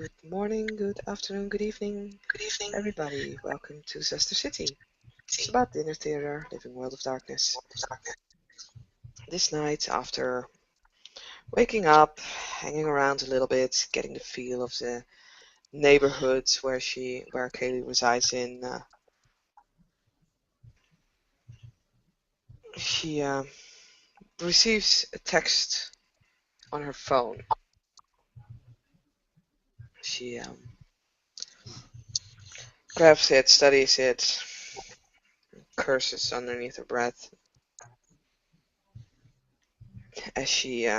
Good morning, good afternoon, good evening, everybody. Welcome to Zuster City. It's about the inner theater, living world of darkness. This night, after waking up, hanging around a little bit, getting the feel of the neighborhood where Kaylee resides in, she receives a text on her phone. She grabs it, studies it, curses underneath her breath as she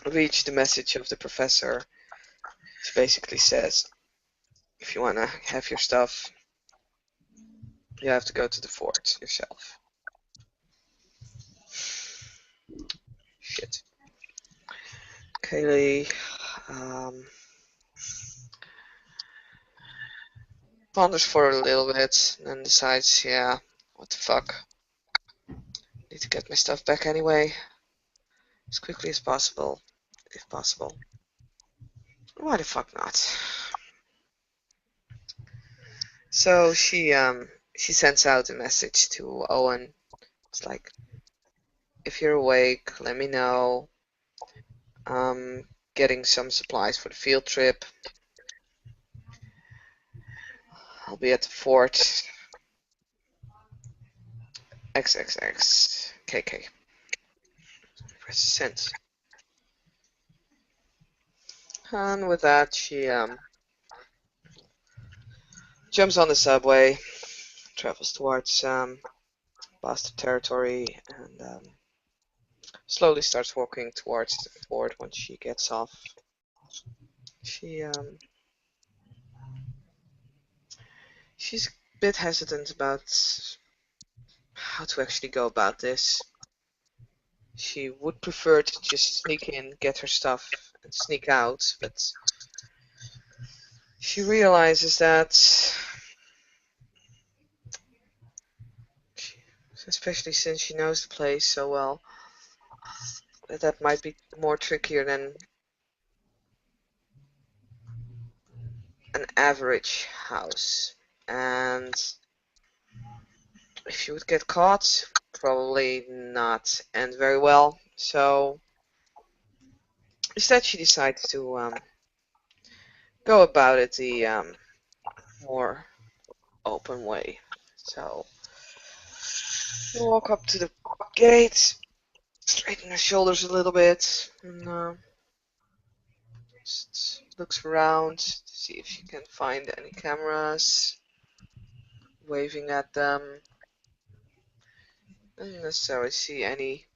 reads the message of the professor. She basically says, if you want to have your stuff, you have to go to the fort yourself. Shit. Kaylee ponders for a little bit and then decides, yeah, what the fuck. Need to get my stuff back anyway. As quickly as possible, if possible. Why the fuck not? So she sends out a message to Owen. It's like, if you're awake, let me know. Getting some supplies for the field trip. I'll be at the fort. XXX KK. Press send. And with that, she jumps on the subway, travels towards Boston territory, and slowly starts walking towards the fort. Once she gets off, she's a bit hesitant about how to actually go about this. She would prefer to just sneak in, get her stuff, and sneak out, but she realizes that, especially since she knows the place so well, that might be more trickier than an average house. And if she would get caught, probably not end very well. So instead, she decides to go about it the more open way. So you walk up to the gate, straighten her shoulders a little bit, and just looks around to see if she can find any cameras, waving at them. Doesn't necessarily see any.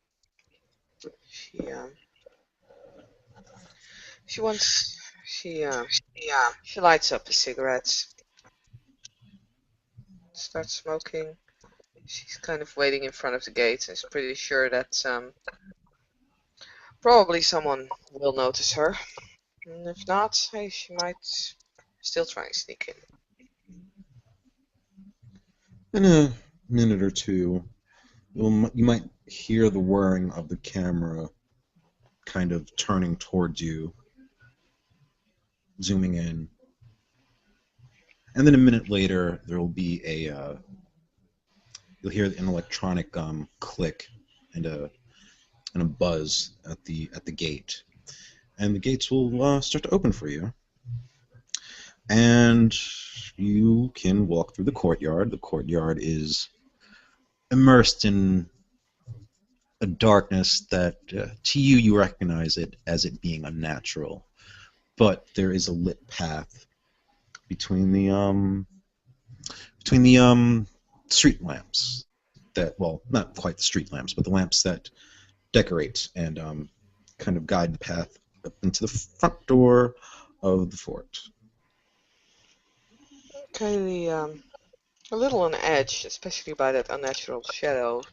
She wants she lights up a cigarette, starts smoking. She's kind of waiting in front of the gate and is pretty sure that probably someone will notice her. And if not, hey, she might still try and sneak In a minute or two, you might hear the whirring of the camera kind of turning towards you, zooming in. And then a minute later, there will be you'll hear an electronic click and a buzz at the gate. And the gates will start to open for you. And you can walk through the courtyard. The courtyard is immersed in a darkness that, to you, you recognize it as it being unnatural. But there is a lit path between the street lamps that, well, not quite the street lamps, but the lamps that decorate and kind of guide the path up into the front door of the fort. Kaylee, a little on edge, especially by that unnatural shadow,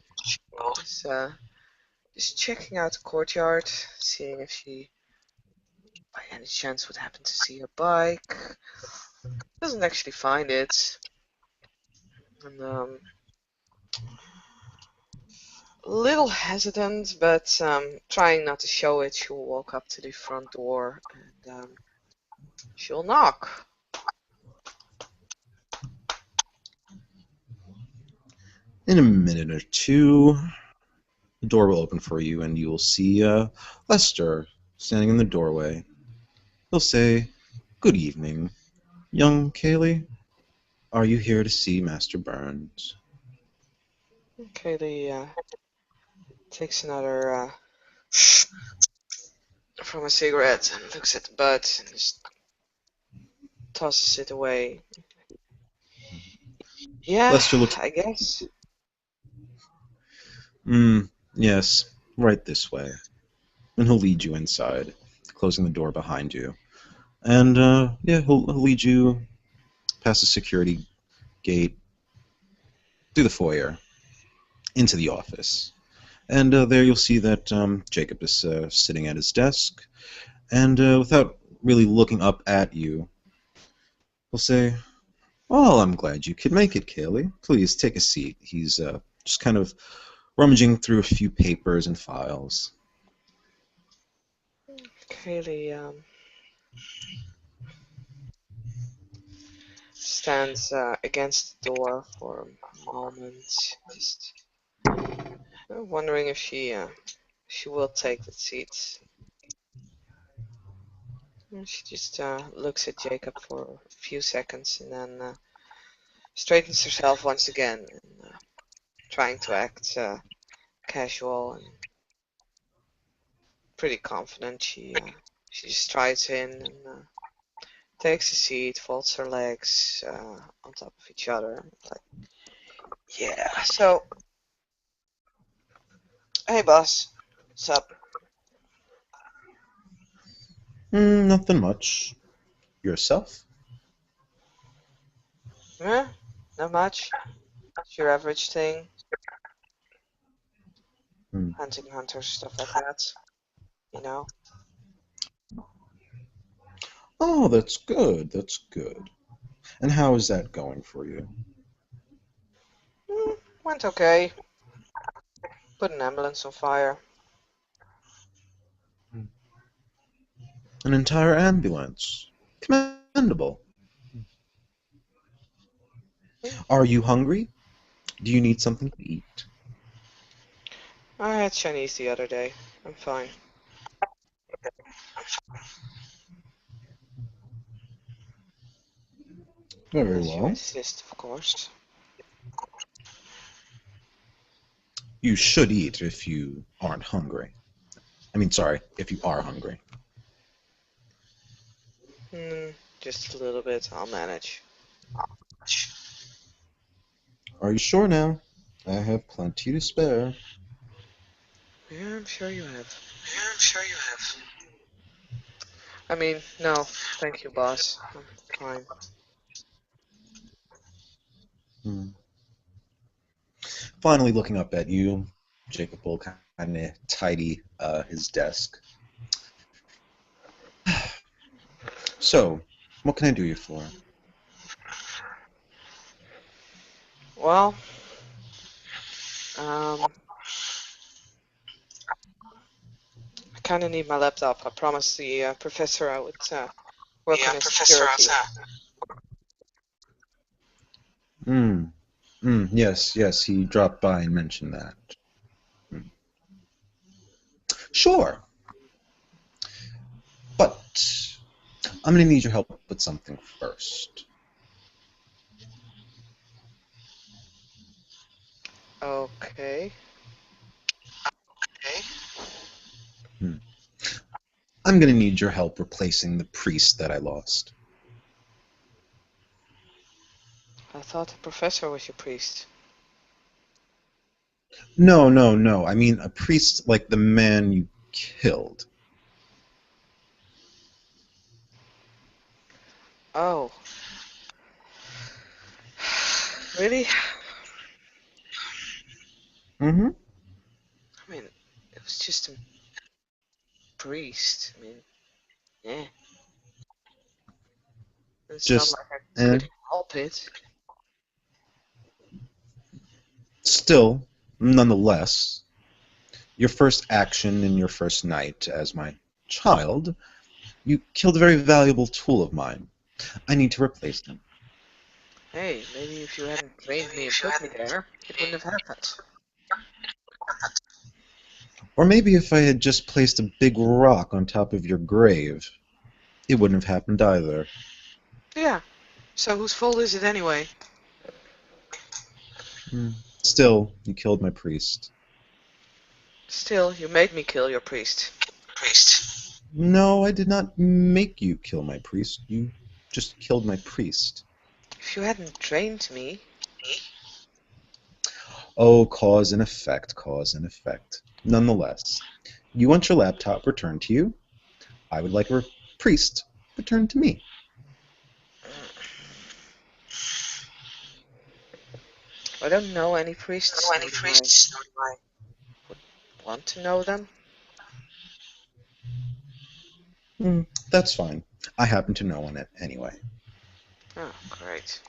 is checking out the courtyard, seeing if she by any chance would happen to see a bike. Doesn't actually find it. And a little hesitant, but trying not to show it, she'll walk up to the front door and She'll knock. In a minute or two, the door will open for you, and you will see Lester standing in the doorway. He'll say, "Good evening, young Kaylee. Are you here to see Master Burns?" Kaylee takes another from a cigarette and looks at the butt and just tosses it away. Yeah, Lester looks. I guess. Yes, right this way. And he'll lead you inside, closing the door behind you. And yeah, he'll lead you past the security gate, through the foyer, into the office. And there you'll see that Jacob is sitting at his desk. And without really looking up at you, he'll say, "Well, I'm glad you could make it, Kaylee. Please take a seat." He's just kind of rummaging through a few papers and files. Kaylee stands against the door for a moment, just wondering if she will take the seat. And she just looks at Jacob for a few seconds and then straightens herself once again, and trying to act casual and pretty confident. She just strides in and takes a seat, folds her legs on top of each other. Like, yeah. So, hey, boss, what's up? Nothing much. Yourself? Eh, not much. It's your average thing. Hmm. Hunting hunters, stuff like that. You know. Oh, that's good. That's good. And how is that going for you? Went okay. Put an ambulance on fire. An entire ambulance. Commendable. Hmm, Are you hungry? Do you need something to eat? I had Chinese the other day. I'm fine. Very Unless you well. insist, of course. You should eat if you aren't hungry. I mean, sorry, if you are hungry. Hmm, just a little bit. I'll manage. Are you sure now? I have plenty to spare. Yeah, I'm sure you have. I mean, no, thank you, boss. I'm fine. Hmm. Finally looking up at you, Jacob will kind of tidy his desk. So, what can I do you for? Well, um, I kind of need my laptop. I promised the professor I would work on his security. Hmm. Yes, yes, he dropped by and mentioned that. Hmm. Sure, but I'm going to need your help with something first. Okay. Hmm. I'm going to need your help replacing the priest that I lost. I thought the professor was your priest. No, no, no. I mean a priest like the man you killed. Oh, really? Mm-hmm. I mean, it was just a priest. I mean, yeah. It's not Just like I could and help it. still, nonetheless, your first action in your first night as my child You killed a very valuable tool of mine. I need to replace him. Hey, maybe if you hadn't trained me and put me there, it wouldn't have happened. Or maybe if I had just placed a big rock on top of your grave, it wouldn't have happened either. Yeah, so whose fault is it anyway? Hmm. Still, you killed my priest. Still, you made me kill your priest. No, I did not make you kill my priest. You just killed my priest. If you hadn't trained me... Oh, cause and effect, cause and effect. Nonetheless, you want your laptop returned to you. I would like a priest returned to me. I don't know any priests, nor do I want to know them. Hmm, that's fine. I happen to know one anyway. Oh, great.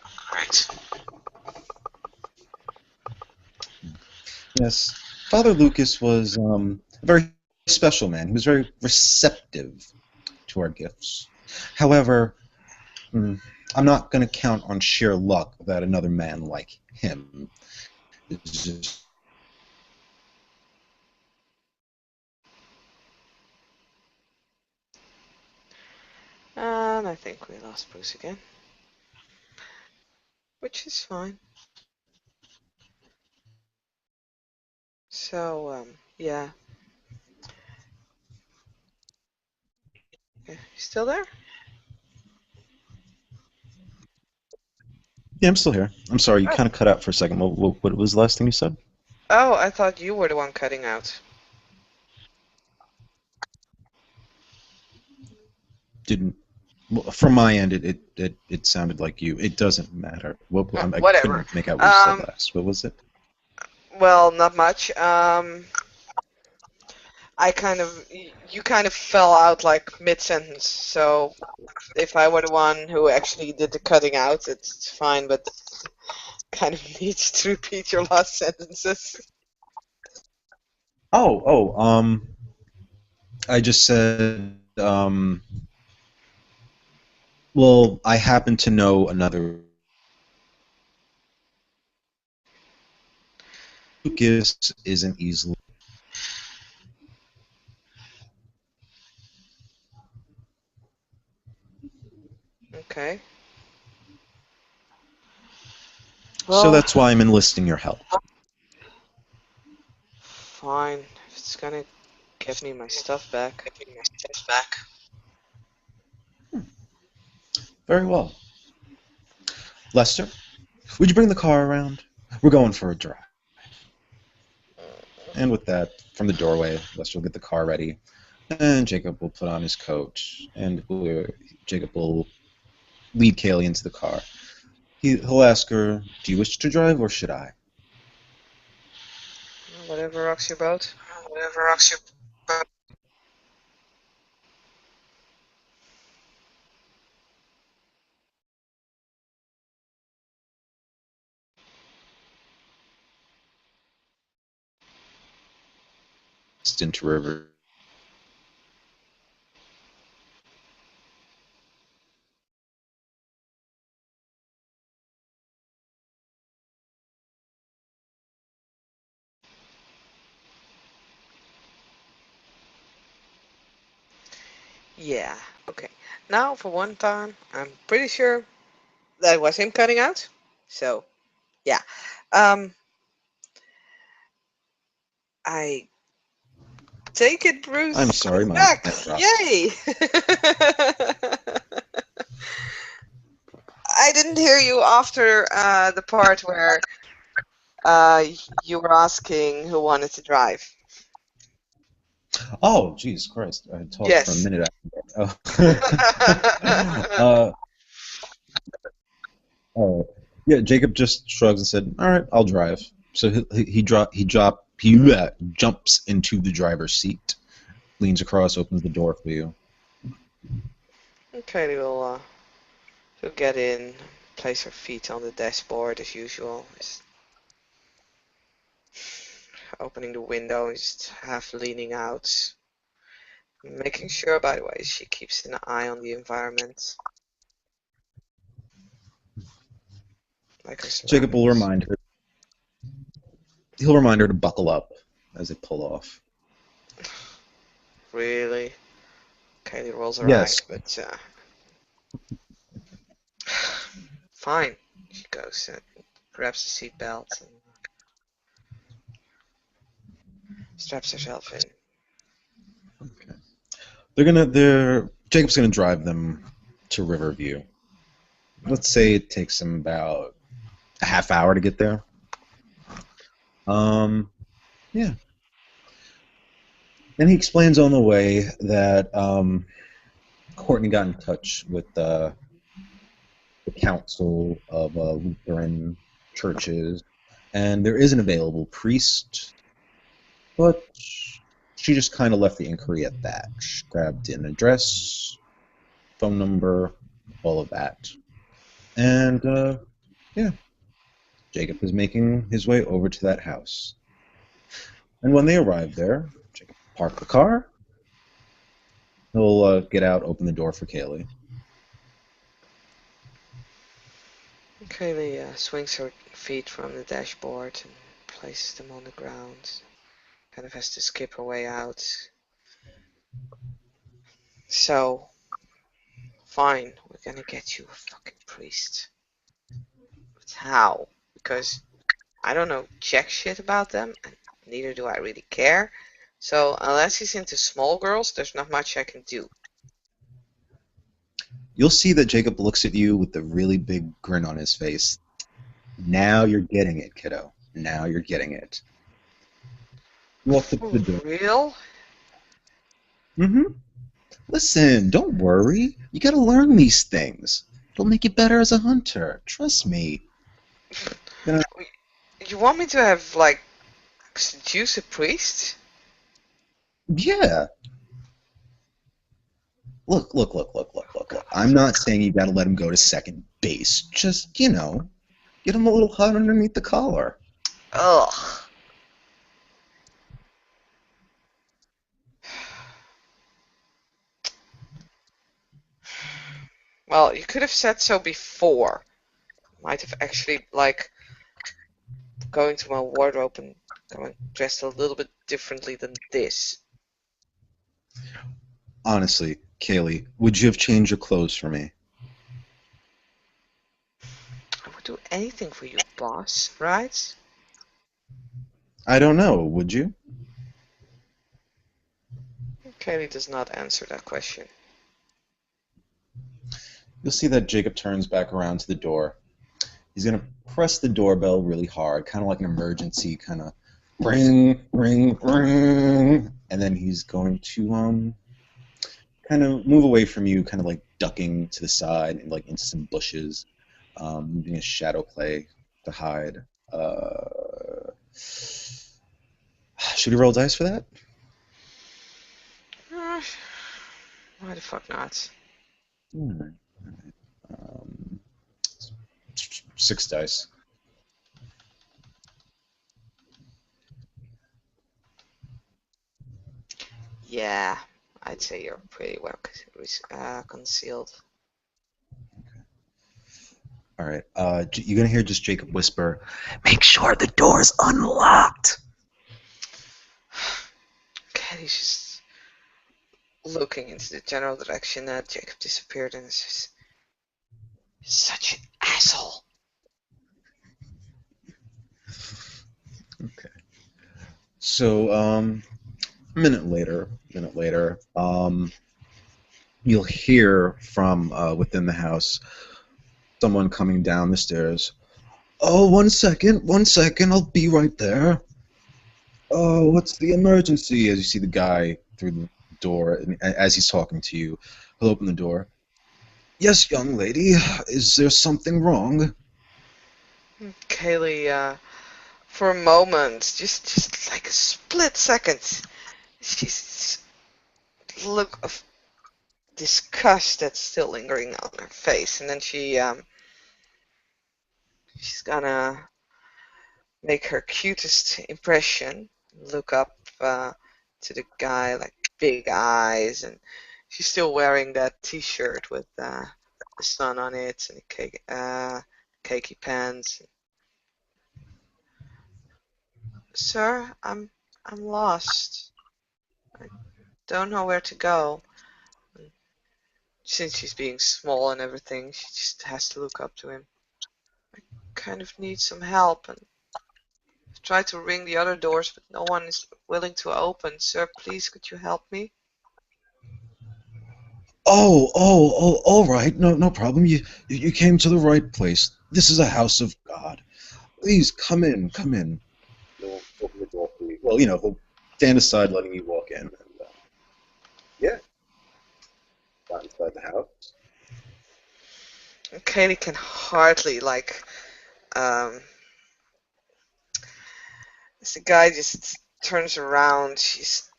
Yes, Father Lucas was a very special man. He was very receptive to our gifts. However, I'm not going to count on sheer luck that another man like him is just. And I think we lost Bruce again. Which is fine. So, yeah. You still there? Yeah, I'm still here. I'm sorry, you Oh. kind of cut out for a second. What was the last thing you said? Oh, I thought you were the one cutting out. Didn't. Well, from my end, it sounded like you. It doesn't matter. I Whatever. couldn't make out what you said Um, last. What was it? well, not much. I kind of, you kind of fell out like mid-sentence, so if I were the one who actually did the cutting out, it's fine, but kind of needs to repeat your last sentences. Oh, I just said, well, I happen to know another. Lucas isn't easily. Okay. So Well, that's why I'm enlisting your help. fine. If it's gonna get me my stuff back. Very well. Lester, would you bring the car around? We're going for a drive. And with that, from the doorway, Lester will get the car ready, and Jacob will put on his coat, and Jacob will lead Kaylee into the car. He'll ask her, "Do you wish to drive, or should I?" Whatever rocks your boat. Into river. Yeah. Okay. Now, for one time, I'm pretty sure that was him cutting out. So, yeah. Um, I take it, I'm Bruce sorry, is my back. internet dropped. Yay! I didn't hear you after the part where uh, you were asking who wanted to drive. Oh, Jesus Christ! I talked for a Yes. minute after that. Oh. Oh, yeah. Jacob just shrugs and said, "All right, I'll drive." So he jumps into the driver's seat, leans across, opens the door for you. Okay, we'll get in, place her feet on the dashboard as usual. Just opening the window, just half leaning out, Making sure, by the way, she keeps an eye on the environment, like her Jacob will surroundings. remind her. He'll remind her to buckle up as they pull off. Really? Kaylee rolls her eyes, Yes, but fine. She goes and grabs the seatbelt and straps herself in. they're Jacob's gonna drive them to Riverview. Let's say it takes them about a half hour to get there. Yeah. And he explains on the way that Courtney got in touch with the Council of Lutheran churches, and there is an available priest, but she just kind of left the inquiry at that. She grabbed an address, phone number, all of that. And, yeah, Jacob is making his way over to that house. And when they arrive there, Jacob parked the car. He'll get out, open the door for Kaylee. Kaylee swings her feet from the dashboard and places them on the ground. Kind of has to skip her way out. So, fine, we're gonna get you a fucking priest. But how? Because I don't know jack shit about them, and neither do I really care. So, unless he's into small girls, there's not much I can do. You'll see that Jacob looks at you with a really big grin on his face. Now you're getting it, kiddo. Now you're getting it. He walks up to For the door. real? Mm-hmm. Listen, don't worry. You gotta learn these things. It'll make you better as a hunter. Trust me. Gonna- You want me to have, like, seduce a priest? Yeah. Look. I'm not saying you gotta let him go to second base. Just, get him a little hot underneath the collar. Ugh. Well, you could have said so before. Might have actually, like, going to my wardrobe and going dressed a little bit differently than this. Honestly, Kaylee, would you have changed your clothes for me? I would do anything for you, boss, right? I don't know, would you? Kaylee does not answer that question. You'll see that Jacob turns back around to the door. He's gonna press the doorbell really hard, kind of like an emergency, kind of ring, and then he's going to kind of move away from you, kind of like ducking to the side and like into some bushes, moving his shadow play to hide. Should we roll dice for that? Uh, why the fuck not? Alright. Um, 6 dice. Yeah, I'd say you're pretty well concealed. All right. You're gonna hear just Jacob whisper, "Make sure the door's unlocked." Kaylee's just looking into the general direction that Jacob disappeared and is just such an asshole. Okay. So, minute later, you'll hear from within the house someone coming down the stairs. Oh, 1 second, I'll be right there. Oh, what's the emergency? As you see the guy through the door, and as he's talking to you, he'll open the door. Yes, young lady, is there something wrong? Kaylee, for a moment, just like a split second, she's look of disgust that's still lingering on her face, and then she's gonna make her cutest impression, look up to the guy like, big eyes, and she's still wearing that T-shirt with the sun on it and the cakey pants. Sir, I'm lost. I don't know where to go. And since she's being small and everything, she just has to look up to him. Kind of need some help, and I've tried to ring the other doors, but no one is willing to open. Sir, please, could you help me? All right. No problem. You came to the right place. This is a house of God. Please come in. He'll open the door for you. Well, he'll stand aside, letting you walk in. And, yeah, got inside the house. And Kaylee can hardly um, as the guy just turns around, she's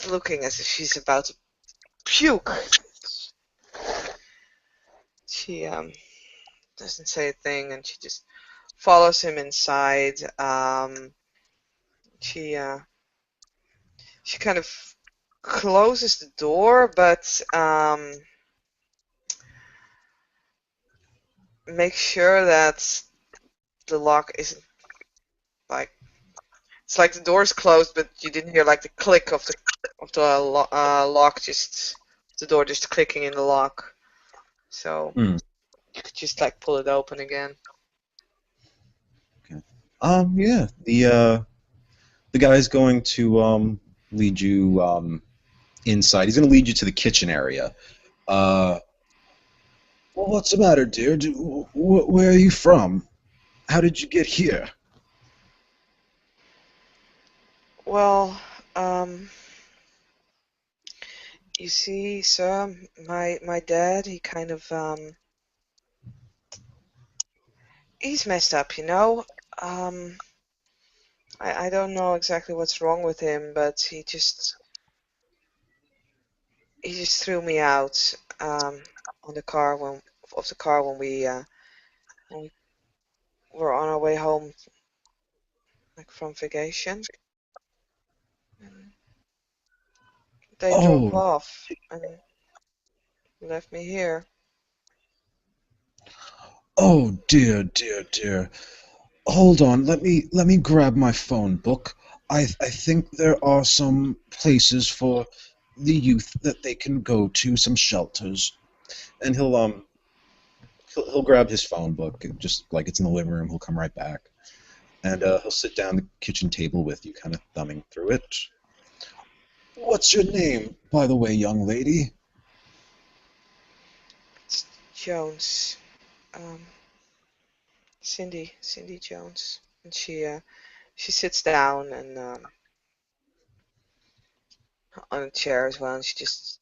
looking as if she's about to puke. She doesn't say a thing, and she just follows him inside. She she kind of closes the door, but makes sure that the lock isn't like it's like the door's closed, but you didn't hear like the click of the lock, just the door just clicking in the lock. So Hmm. you could just like pull it open again. Okay. Yeah. The guy's going to lead you inside. He's going to lead you to the kitchen area. Uh, well, what's the matter, dear? Where are you from? How did you get here? Well, um, you see, sir, my dad, he kind of he's messed up, you know. Um, I don't know exactly what's wrong with him, but he just threw me out on the car when of the car when we were on our way home, like from vacation. And they drove Oh, off and left me here. oh, dear. Hold on, let me grab my phone book. I think there are some places for the youth that they can go to, some shelters. And he'll grab his phone book, just like it's in the living room. He'll come right back, and he'll sit down at the kitchen table with you, kind of thumbing through it. What's your name, by the way, young lady? It's Jones, um, Cindy Jones, and she sits down and on a chair as well, and she just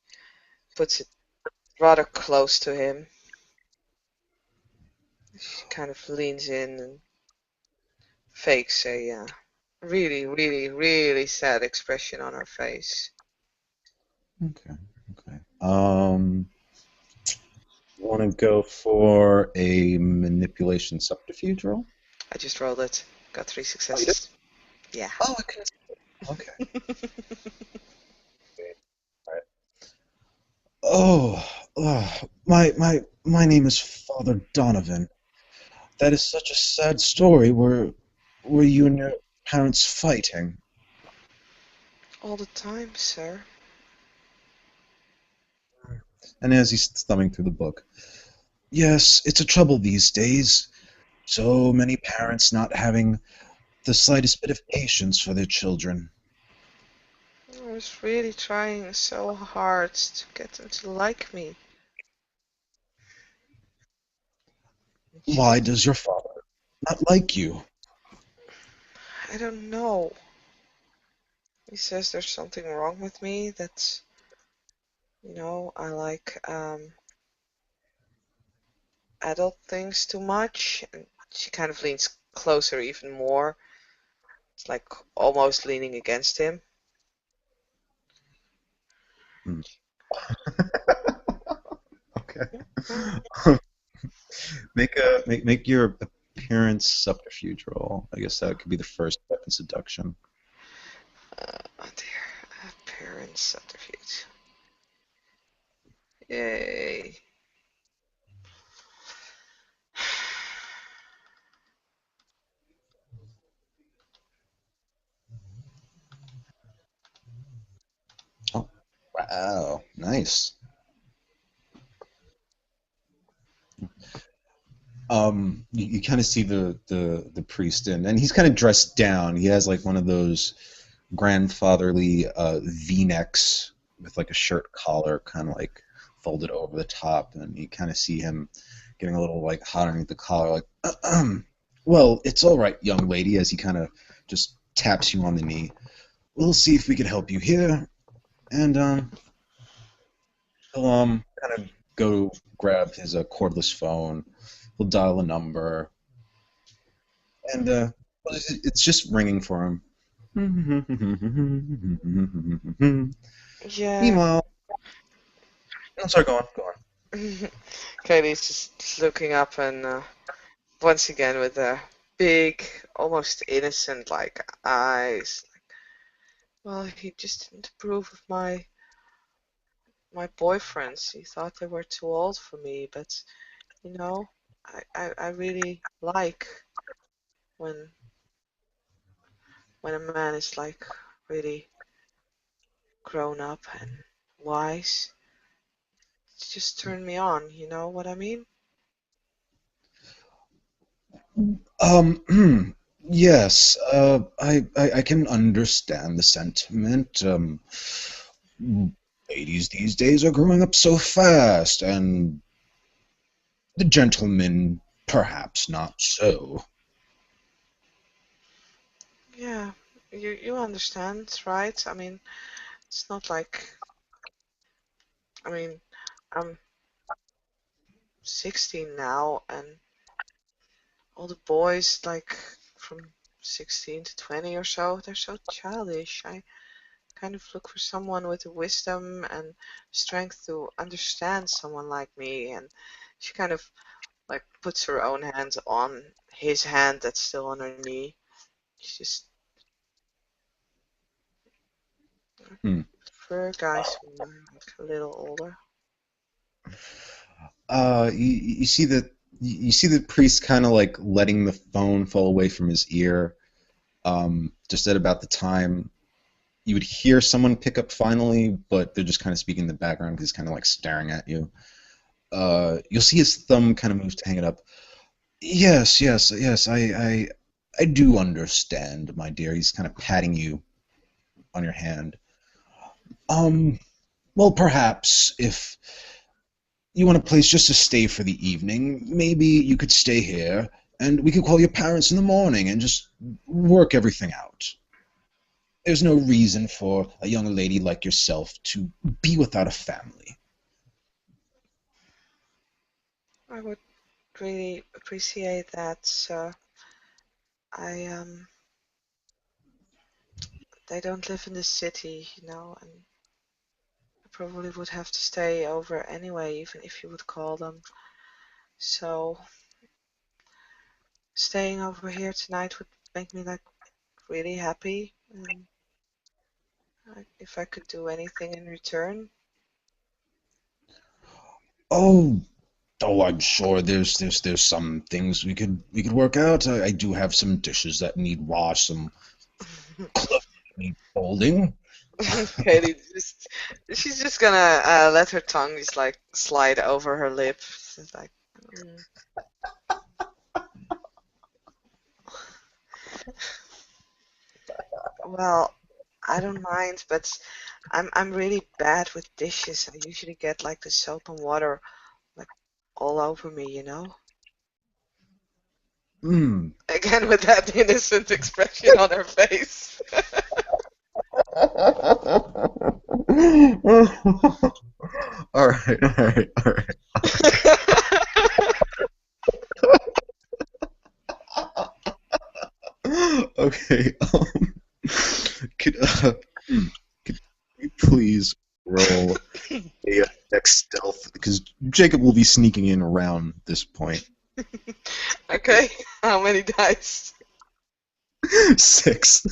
puts it rather close to him. She kind of leans in and fakes a really sad expression on her face. Okay, okay. Want to go for a manipulation subterfuge roll? I just rolled it. Got three Oh, you did? successes. Yeah. Oh, I couldn't. Okay. All right. My name is Father Donovan. That is such a sad story. Were you and your parents fighting? All the time, sir. And as he's thumbing through the book, yes, it's a trouble these days. So many parents not having the slightest bit of patience for their children. I was really trying so hard to get them to like me. She Why just, does your father not like you? I don't know. He says there's something wrong with me that, I like adult things too much. And she kind of leans closer even more. It's like almost leaning against him. Hmm. Okay. Make your appearance subterfuge roll. I guess that could be the first step in seduction. Oh dear, subterfuge. Yay. Oh, wow, nice. You kind of see the priest in, and he's kind of dressed down. He has like one of those grandfatherly V-necks with like a shirt collar, kind of like folded over the top, and you kind of see him getting a little like hot underneath the collar, like, well, it's all right, young lady, as he kind of just taps you on the knee. We'll see if we can help you here, and he'll kind of go grab his cordless phone. He'll dial a number, and well, it's just ringing for him. Yeah. Meanwhile, I'm sorry, go on. Kaylee's just looking up and once again with big, almost innocent like eyes. Well, he just didn't approve of my boyfriends. He thought they were too old for me, but you know, I really like when when a man is like really grown up and wise. It just turned me on, you know what I mean? Yes, I can understand the sentiment. Ladies these days are growing up so fast, and the gentlemen perhaps not so. Yeah, you understand, right? I mean, it's not like I mean, I'm 16 now, and all the boys like from 16 to 20 or so, they're so childish. I kind of look for someone with the wisdom and strength to understand someone like me. And she kind of like puts her own hand on his hand that's still on her knee. She just Hmm. for guys who are like a little older. You see you see the priest kind of like letting the phone fall away from his ear. Just at about the time you would hear someone pick up finally, but they're just kind of speaking in the background because he's kind of like staring at you. You'll see his thumb kind of moves to hang it up. Yes, yes, yes. I do understand, my dear. He's kind of patting you on your hand. Um, well, perhaps if you want a place just to stay for the evening, maybe you could stay here, and we could call your parents in the morning and just work everything out. There's no reason for a young lady like yourself to be without a family. I would really appreciate that. So I they don't live in the city, you know, and I probably would have to stay over anyway, even if you would call them. So staying over here tonight would make me like really happy, and if I could do anything in return. Oh, oh, I'm sure there's some things we could work out. I do have some dishes that need wash, some clothes that need folding. Katie just she's just gonna let her tongue just like slide over her lip. She's like, mm, well, I don't mind, but I'm really bad with dishes. I usually get like the soap and water like all over me, you know? Hmm. Again with that innocent expression on her face. All right, all right, all right. Okay. Could could you please roll a dex stealth because Jacob will be sneaking in around this point. Okay, how many dice? 6.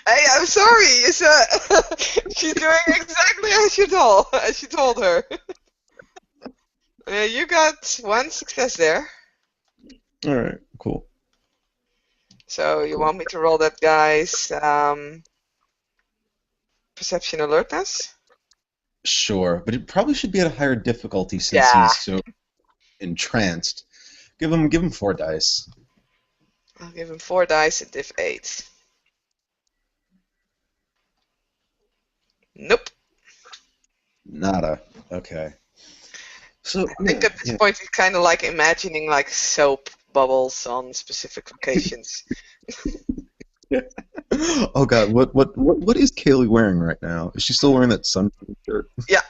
Hey, I'm sorry. She's doing exactly as you told her. You got one success there. All right, cool, So you cool. want me to roll that guy's perception alertness? Sure, but it probably should be at a higher difficulty since Yeah. he's so entranced. Give him 4 dice. I'll give him 4 dice at diff 8. Nope. Nada. Okay. So I think yeah, at this yeah. point he's kind of like imagining like soap bubbles on specific locations. Oh God, what is Kaylee wearing right now? Is she still wearing that sun shirt? Yeah.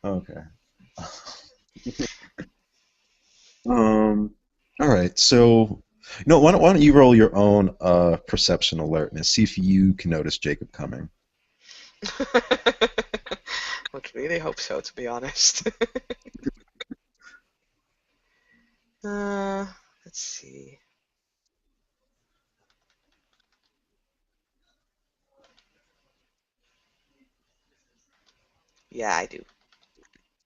Okay. Um. All right. So, why don't you roll your own perception alertness? See if you can notice Jacob coming. Would really hope so, to be honest. uh, let's see. Yeah, I do.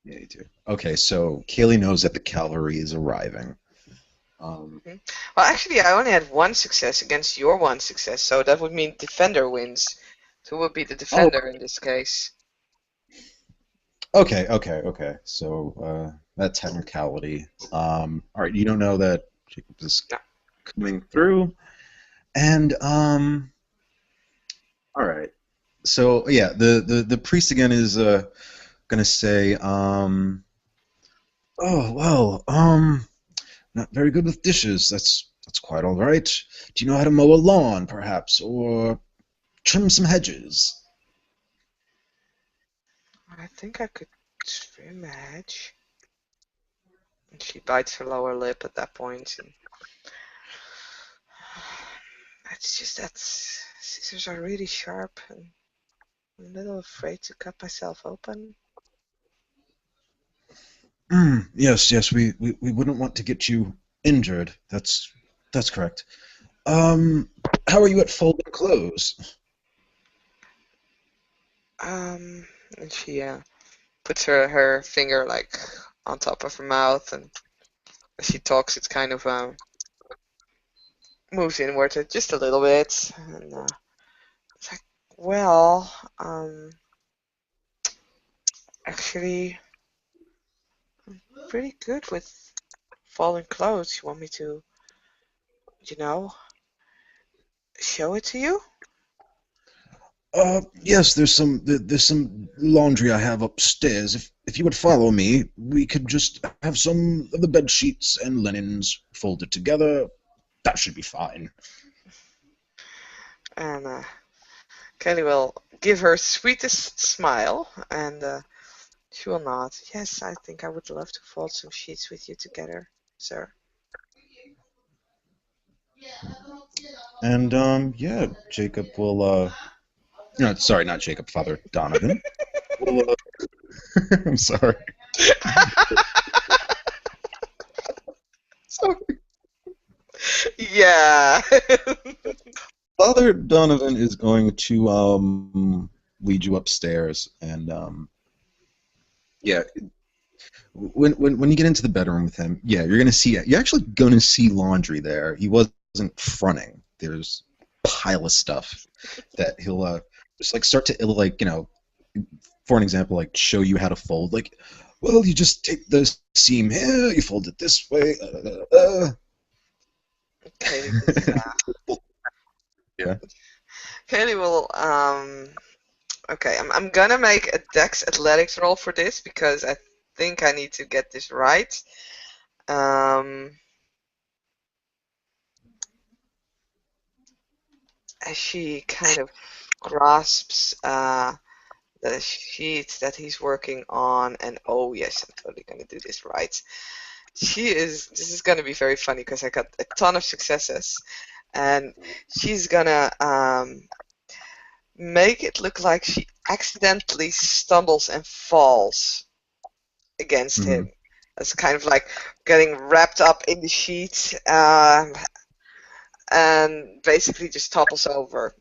Yeah, you do. Okay, so Kaylee knows that the cavalry is arriving. Um. Mhm. Well, actually, I only had one success against your one success, so that would mean defender wins. So who would be the Oh. defender in this case? Okay. So that technicality. All right, you don't know that Jacob is No. coming through, and all right. So yeah, the priest again is gonna say, oh well, not very good with dishes. That's quite all right. Do you know how to mow a lawn, perhaps, or trim some hedges? I think I could trim a hedge. And she bites her lower lip at that point. And it's just that scissors are really sharp, and I'm a little afraid to cut myself open. Yes, we wouldn't want to get you injured. That's correct. Um, how are you at folding clothes? Um, and she puts her finger like on top of her mouth, and as she talks, it's kind of moves inward just a little bit, and it's like, well, actually, pretty good with folding clothes. You want me to, you know, show it to you? Yes, there's some laundry I have upstairs. If you would follow me, we could just have some of the bed sheets and linens folded together. That should be fine. And Kelly will give her sweetest smile, and she will nod. Yes, I think I would love to fold some sheets with you together, sir. And yeah, Jacob will no, sorry, not Jacob, Father Donovan. Will, I'm sorry. Sorry. Yeah. Father Donovan is going to lead you upstairs and yeah, when you get into the bedroom with him, yeah, you're actually gonna see laundry there. He wasn't fronting. There's a pile of stuff that he'll just like start to like for an example, like show you how to fold. Like, well, you just take the seam here, you fold it this way. Kaylee just Yeah. Kaylee will okay, I'm gonna make a Dex Athletics roll for this because I think I need to get this right. Um, as she kind of grasps the sheet that he's working on, and oh yes, I'm totally gonna do this right. This is gonna be very funny because I got a ton of successes, and she's gonna make it look like she accidentally stumbles and falls against Hmm. him. It's kind of like getting wrapped up in the sheet. and basically just topples over.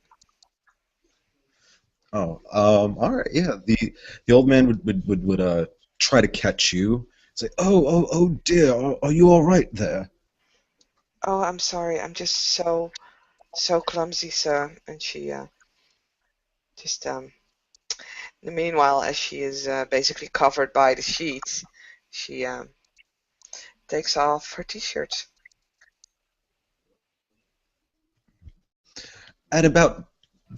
Oh, all right, yeah. The old man would try to catch you. Say, oh dear, are you all right there? Oh, I'm sorry. I'm just so clumsy, sir. And she just meanwhile, as she is basically covered by the sheets, she takes off her t-shirt. At about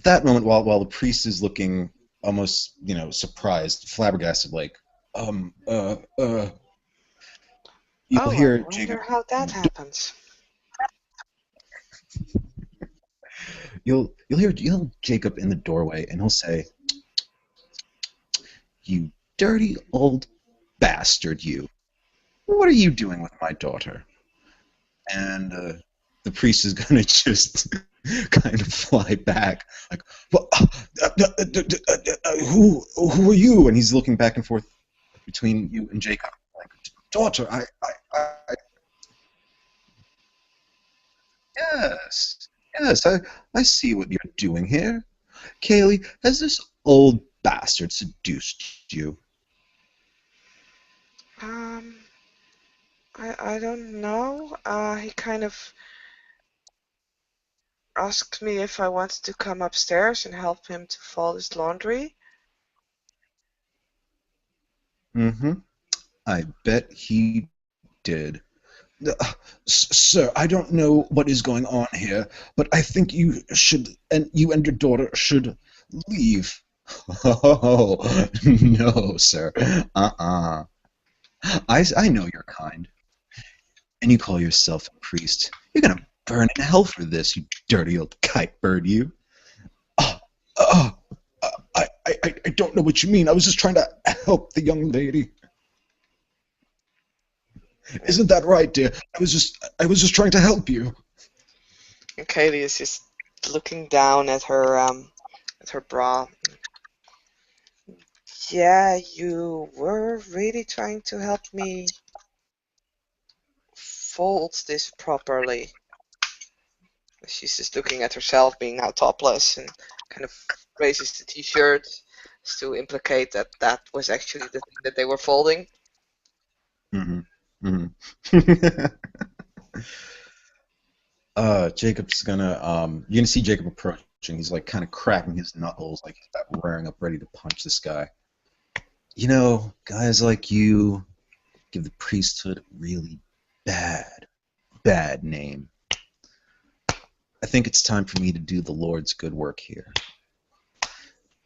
that moment, while the priest is looking almost, surprised, flabbergasted, like, um, uh, uh, you'll Oh, I hear wonder Jacob. how that happens. You'll Jacob in the doorway, and he'll say, "You dirty old bastard, you! What are you doing with my daughter?" And the priest is gonna just kind of fly back, like, "Well, who are you?" And he's looking back and forth between you and Jacob, like, "Daughter, I yes, yes, I see what you're doing here. Kaylee, has this old bastard seduced you?" Um, I don't know. He kind of asked me if I wanted to come upstairs and help him to fold his laundry. Mm-hmm. I bet he did. Uh, Sir, I don't know what is going on here, but I think you and your daughter should leave. Oh, no, sir. Uh-uh. I know you're kind, and you call yourself a priest. You're gonna burn in hell for this, you dirty old kite bird, you. Oh, oh, I don't know what you mean. I was just trying to help the young lady. And, Isn't that right, dear? I was just trying to help you. and Kaylee is just looking down at her bra. Yeah, you were really trying to help me fold this properly. She's just looking at herself being now topless and kind of raises the t-shirt to implicate that that was actually the thing that they were folding. Hmm. Hmm. Jacob's you're gonna see Jacob approaching. He's like kind of cracking his knuckles, like he's about rearing up, ready to punch this guy. Guys like you give the priesthood a really bad, bad name. I think it's time for me to do the Lord's good work here.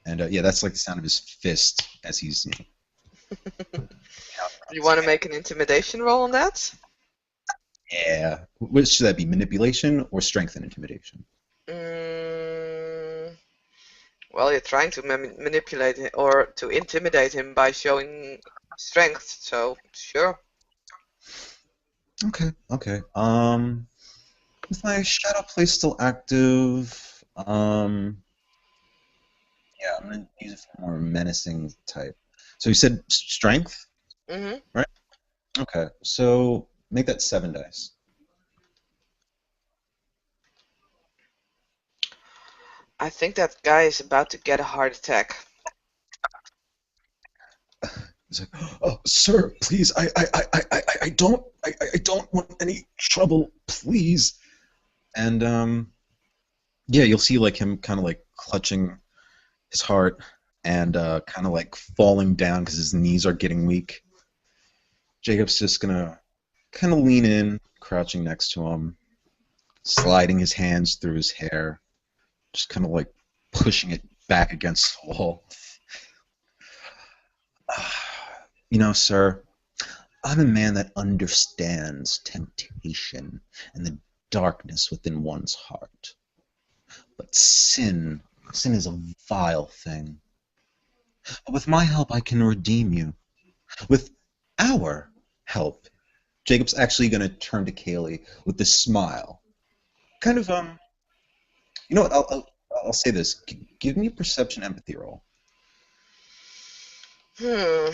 And yeah, that's like the sound of his fist as he's pounding on You his want to hand. make an intimidation roll on that? Yeah. Which should that be? Manipulation or strength and intimidation? Mm, well, you're trying to manipulate him or to intimidate him by showing strength, so sure. Okay, okay. Is my shadow play still active? Yeah, I'm gonna use it for more menacing type. So you said strength, Hmm. right? Okay, so make that 7 dice. I think that guy is about to get a heart attack. He's like, "Oh, sir, please, I don't want any trouble, please." And yeah, you'll see like him kind of like clutching his heart and kind of like falling down because his knees are getting weak. Jacob's just gonna kind of lean in, crouching next to him, sliding his hands through his hair, just kind of like pushing it back against the wall. Sir, I'm a man that understands temptation and the darkness within one's heart. But sin is a vile thing. But with my help, I can redeem you. With our help, Jacob's actually going to turn to Kaylee with this smile. Kind of, you know what? I'll say this. Give me a perception empathy roll. Hmm.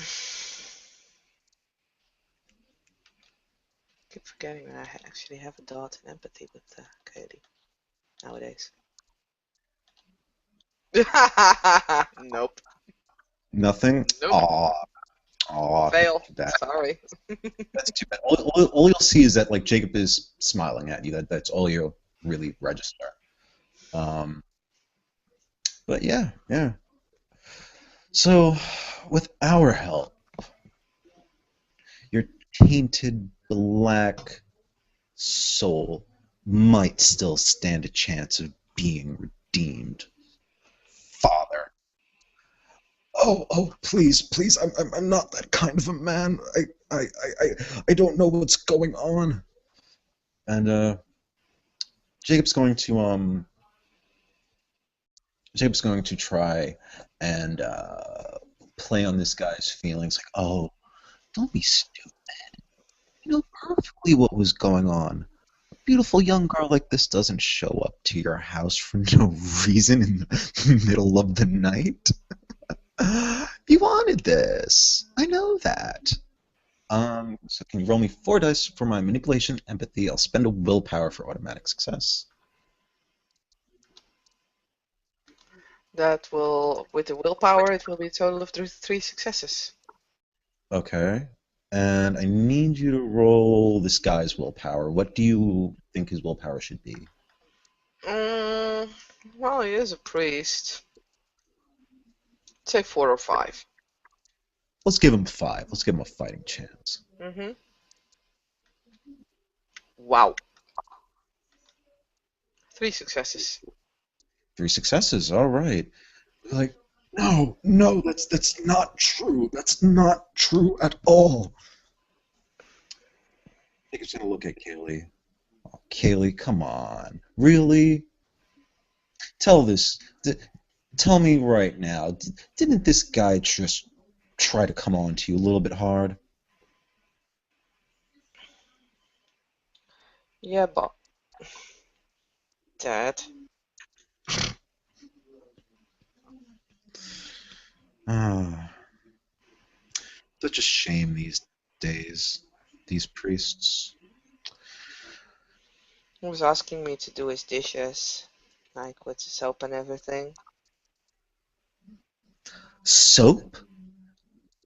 Keep forgetting that I actually have a dot in empathy with Katie. nowadays. Nope. Nothing? Nope. Aw, aw, that's Fail. too bad. Sorry. That's too bad. All you'll see is that like Jacob is smiling at you. That's all you'll really register. Um, but yeah, yeah. So, with our help, your tainted black soul might still stand a chance of being redeemed. Father. Oh, please, please, I'm not that kind of a man. I don't know what's going on. And Jacob's going to Jacob's going to try and play on this guy's feelings, like, oh, don't be stupid. You know perfectly what was going on. A beautiful young girl like this doesn't show up to your house for no reason in the middle of the night. You wanted this. I know that. So can you roll me 4 dice for my manipulation, empathy? I'll spend a willpower for automatic success. That will, with the willpower, it will be a total of three successes. Okay. And I need you to roll this guy's willpower. What do you think his willpower should be? Mm, well, he is a priest. Say 4 or 5. Let's give him 5. Let's give him a fighting chance. Mm-hmm. Wow. 3 successes. 3 successes. All right. Like, no, no, that's not true. That's not true at all. Jacob's gonna look at Kaylee. Oh, Kaylee, come on. Really? Tell this. Tell me right now. Didn't this guy just try to come on to you a little bit hard? Yeah, but Dad. Ah, such a shame these days. These priests. He was asking me to do his dishes, like with the soap and everything. Soap?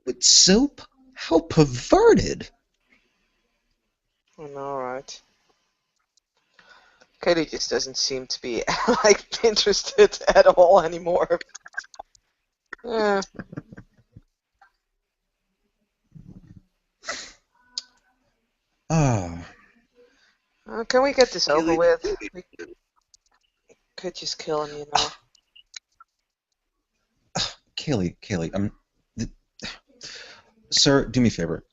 With soap? How perverted! I know, right? Katie just doesn't seem to be like interested at all anymore. Yeah. Ah, Can we get this over Kaylee, with? We could just kill him, you know. Kaylee, th- sir, do me a favor.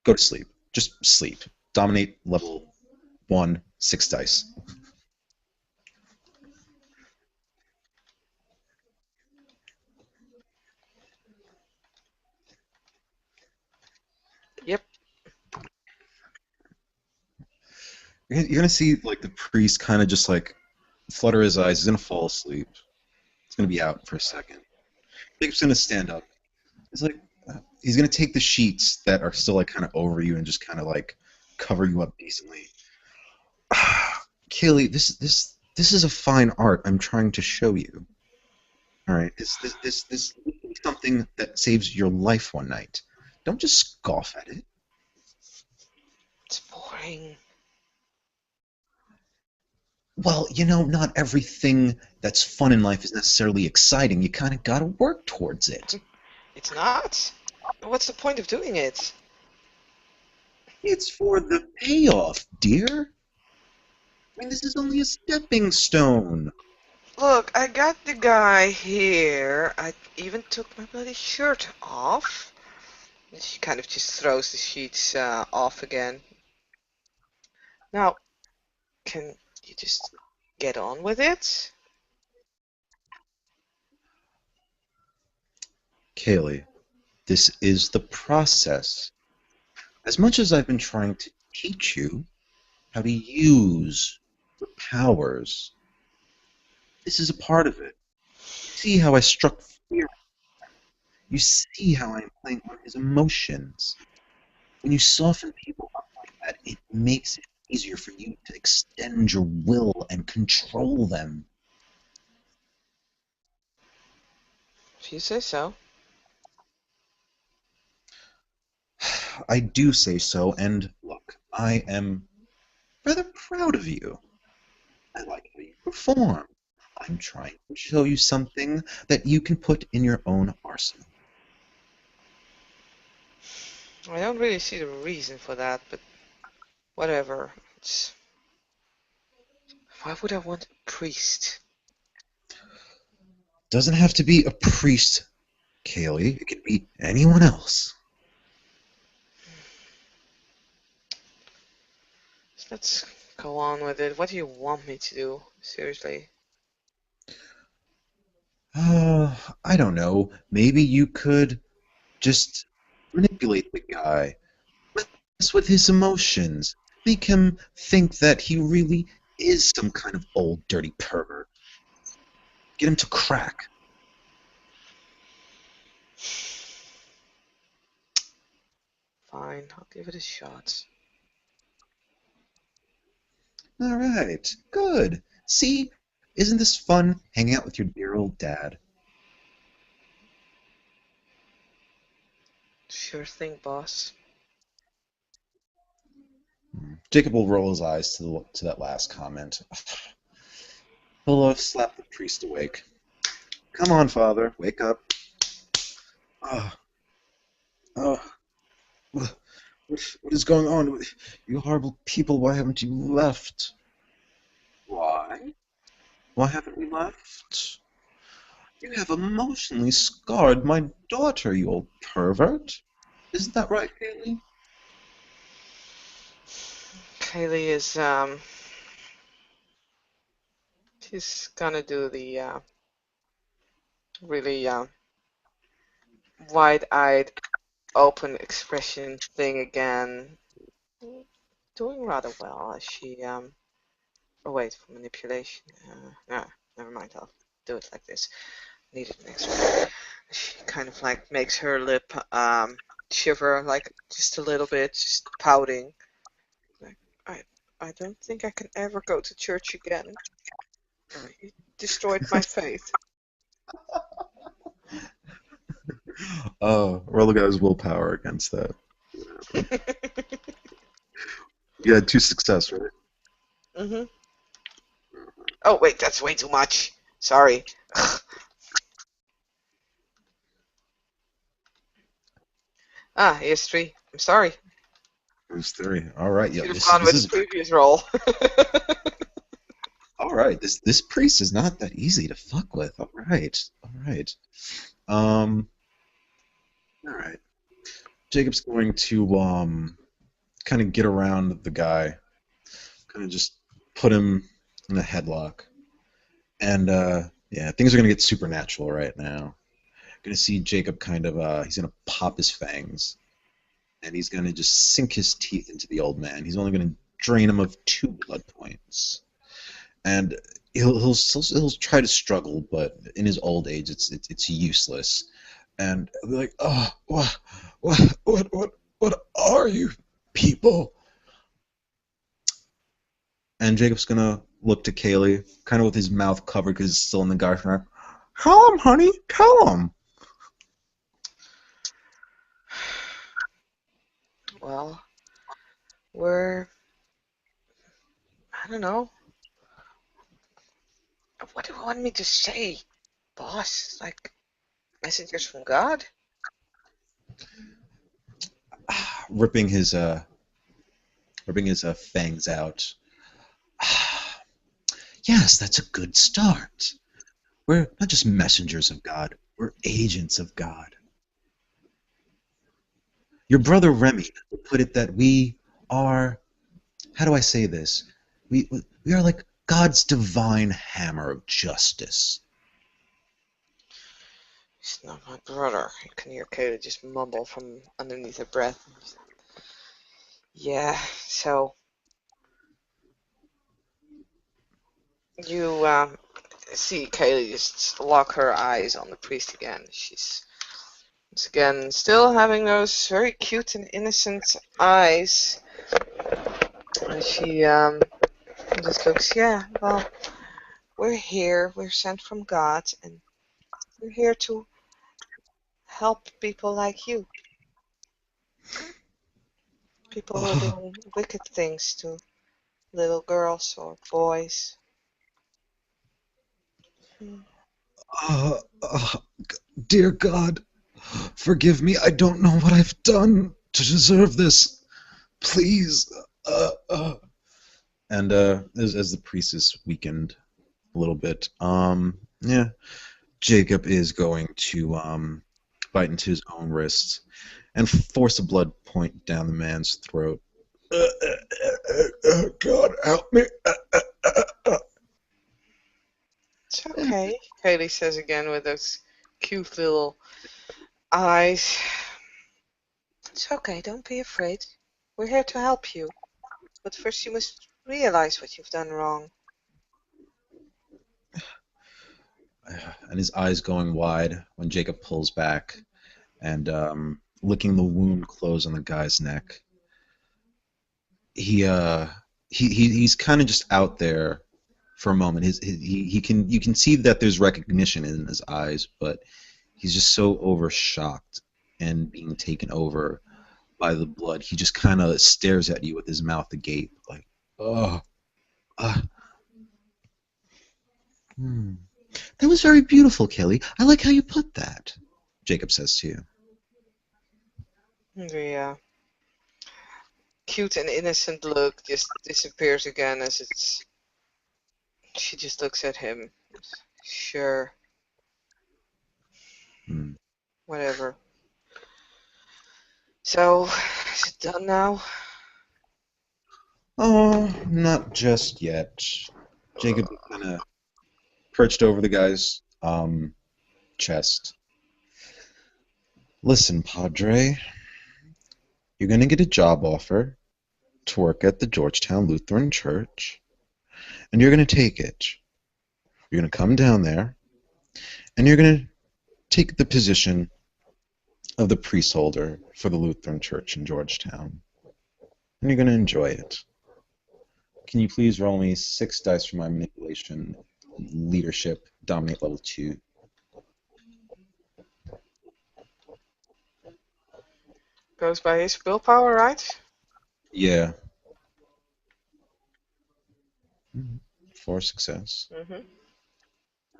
Go to sleep. Just sleep. Dominate level 1, 6 dice. Yep. You're gonna see like the priest kind of just like flutter his eyes. He's gonna fall asleep. He's gonna be out for a second. Jacob's gonna stand up. He's like, he's gonna take the sheets that are still like kind of over you and just kind of like cover you up decently. Kaylee, this is a fine art I'm trying to show you. All right, this is something that saves your life one night. Don't just scoff at it. It's boring. Well, not everything that's fun in life is necessarily exciting. You kind of got to work towards it. It's not? What's the point of doing it? It's for the payoff, dear. I mean, this is only a stepping stone. Look, I got the guy here. I even took my bloody shirt off. And she kind of just throws the sheets off again. Now, can you just get on with it? Kaylee, this is the process. As much as I've been trying to teach you how to use your powers, this is a part of it. See how I struck fear. You see how I'm playing on his emotions. When you soften people up like that, it makes it easier for you to extend your will and control them. If you say so. I do say so, and look, I am rather proud of you. I like how you perform. I'm trying to show you something that you can put in your own arsenal. I don't really see the reason for that, but whatever. Why would I want a priest? Doesn't have to be a priest, Kaylee. It could be anyone else. Let's go on with it. What do you want me to do? Seriously. I don't know. Maybe you could just manipulate the guy, mess with his emotions, make him think that he really is some kind of old dirty pervert. Get him to crack. Fine, I'll give it a shot. All right, good. See, isn't this fun hanging out with your dear old dad? Sure thing, boss. Jacob will roll his eyes to that last comment. He'll slap the priest awake. Come on, father, wake up. Oh, oh, what is going on? You horrible people, why haven't you left? Why? Why haven't we left? You have emotionally scarred my daughter, you old pervert. Isn't that right, Kaylee? Kaylee is, she's gonna do the, really, wide-eyed, open expression thing again. Doing rather well as she, oh wait, for manipulation. No, never mind, I'll do it like this. Needed an extra. She kind of like makes her lip, shiver, like, just a little bit, just pouting. Like, I don't think I can ever go to church again. You destroyed my faith. Roll the guy's willpower against that. You had 2 success, right? hmm Oh, wait, that's way too much. Sorry. Here's 3. I'm sorry. It was 3. All right, yo, Should have this gone this with the is previous roll. all right. This priest is not that easy to fuck with. All right, all right. Um, all right. Jacob's going to kind of get around the guy, kind of just put him in a headlock, and yeah, things are gonna get supernatural right now. Gonna see Jacob kind of he's gonna pop his fangs, and he's gonna just sink his teeth into the old man. He's only gonna drain him of 2 blood points, and he'll try to struggle, but in his old age, it's useless. And he'll be like, oh, what are you people? And Jacob's gonna look to Kaylee, kind of with his mouth covered because he's still in the guard front. Tell him, honey, tell him. Well, we're, I don't know. What do you want me to say, boss? Like, messengers from God? Ripping his fangs out. Yes, that's a good start. We're not just messengers of God, we're agents of God. Your brother Remy put it that we are, how do I say this? We are like God's divine hammer of justice. He's not my brother. You can hear Kayla just mumble from underneath her breath. Yeah, so you see Kaylee just lock her eyes on the priest again. She's once again still having those very cute and innocent eyes. And she just looks, yeah, well, we're here, we're sent from God, and we're here to help people like you. People who are Uh, doing wicked things to little girls or boys. Hmm. uh, uh, dear God, forgive me. I don't know what I've done to deserve this. Please. And as the priest is weakened a little bit, yeah, Jacob is going to bite into his own wrist and force a blood point down the man's throat. God, help me. It's okay, Kaylee says again with those cute little eyes. It's okay, don't be afraid. We're here to help you. But first you must realize what you've done wrong. And his eyes going wide when Jacob pulls back and licking the wound close on the guy's neck. He uh he's kind of just out there for a moment. He can you can see that there's recognition in his eyes, but he's just so over shocked and being taken over by the blood. He just kind of stares at you with his mouth agape, like, oh, uh, hmm. That was very beautiful, Kelly. I like how you put that. Jacob says to you. The cute and innocent look just disappears again as it's. She just looks at him. Sure, Hmm. whatever. So, is it done now? Oh, not just yet. Jacob kind of perched over the guy's chest. Listen, Padre, you're going to get a job offer to work at the Georgetown Lutheran Church, and you're going to take it. You're going to come down there, and you're going to take the position of the priest holder for the Lutheran Church in Georgetown, and you're going to enjoy it. Can you please roll me 6 dice for my manipulation, leadership, dominate level 2? Goes by his willpower, right? Yeah. For success. Mm-hmm.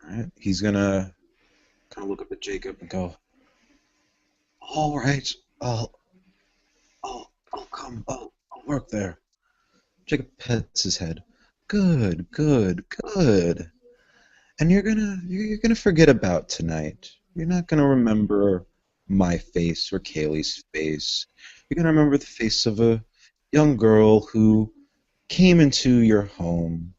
All right. He's gonna kind of look up at Jacob and go, "All right, I'll, I'll come. I'll work there." Jacob pets his head. Good, good, good. And you're gonna forget about tonight. You're not gonna remember my face or Kaylee's face. You're gonna remember the face of a young girl who came into your home,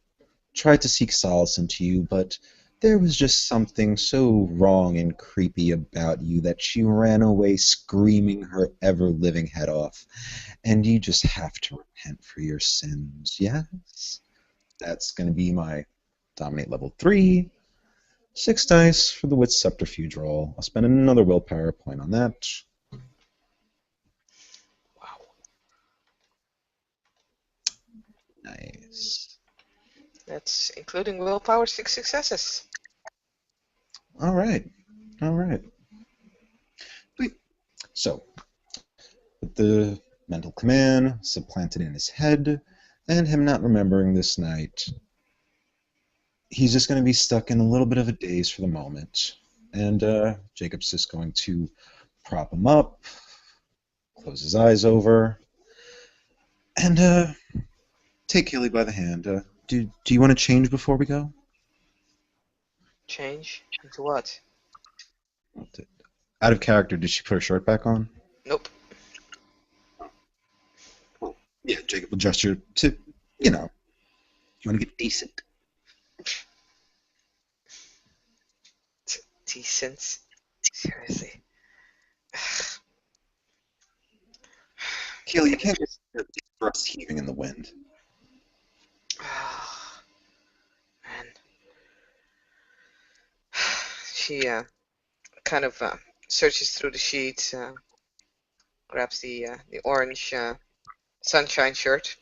tried to seek solace into you, but there was just something so wrong and creepy about you that she ran away screaming her ever living head off. And you just have to repent for your sins. Yes? That's going to be my dominate level 3. 6 dice for the wit subterfuge roll. I'll spend another willpower point on that. Wow. Nice. That's including willpower, 6 successes. All right. All right. Sweet. So, with the mental command supplanted in his head, and him not remembering this night, he's just going to be stuck in a little bit of a daze for the moment. And Jacob's just going to prop him up, close his eyes over, and take Kaylee by the hand. Do you want to change before we go? Change into what? Out of character, did she put her shirt back on? Nope. Well, yeah, Jacob will gesture to, you know, you want to get decent. Decent. Seriously. Kaylee, you can't get breasts heaving in the wind. Oh, man. She kind of searches through the sheets, grabs the orange sunshine shirt,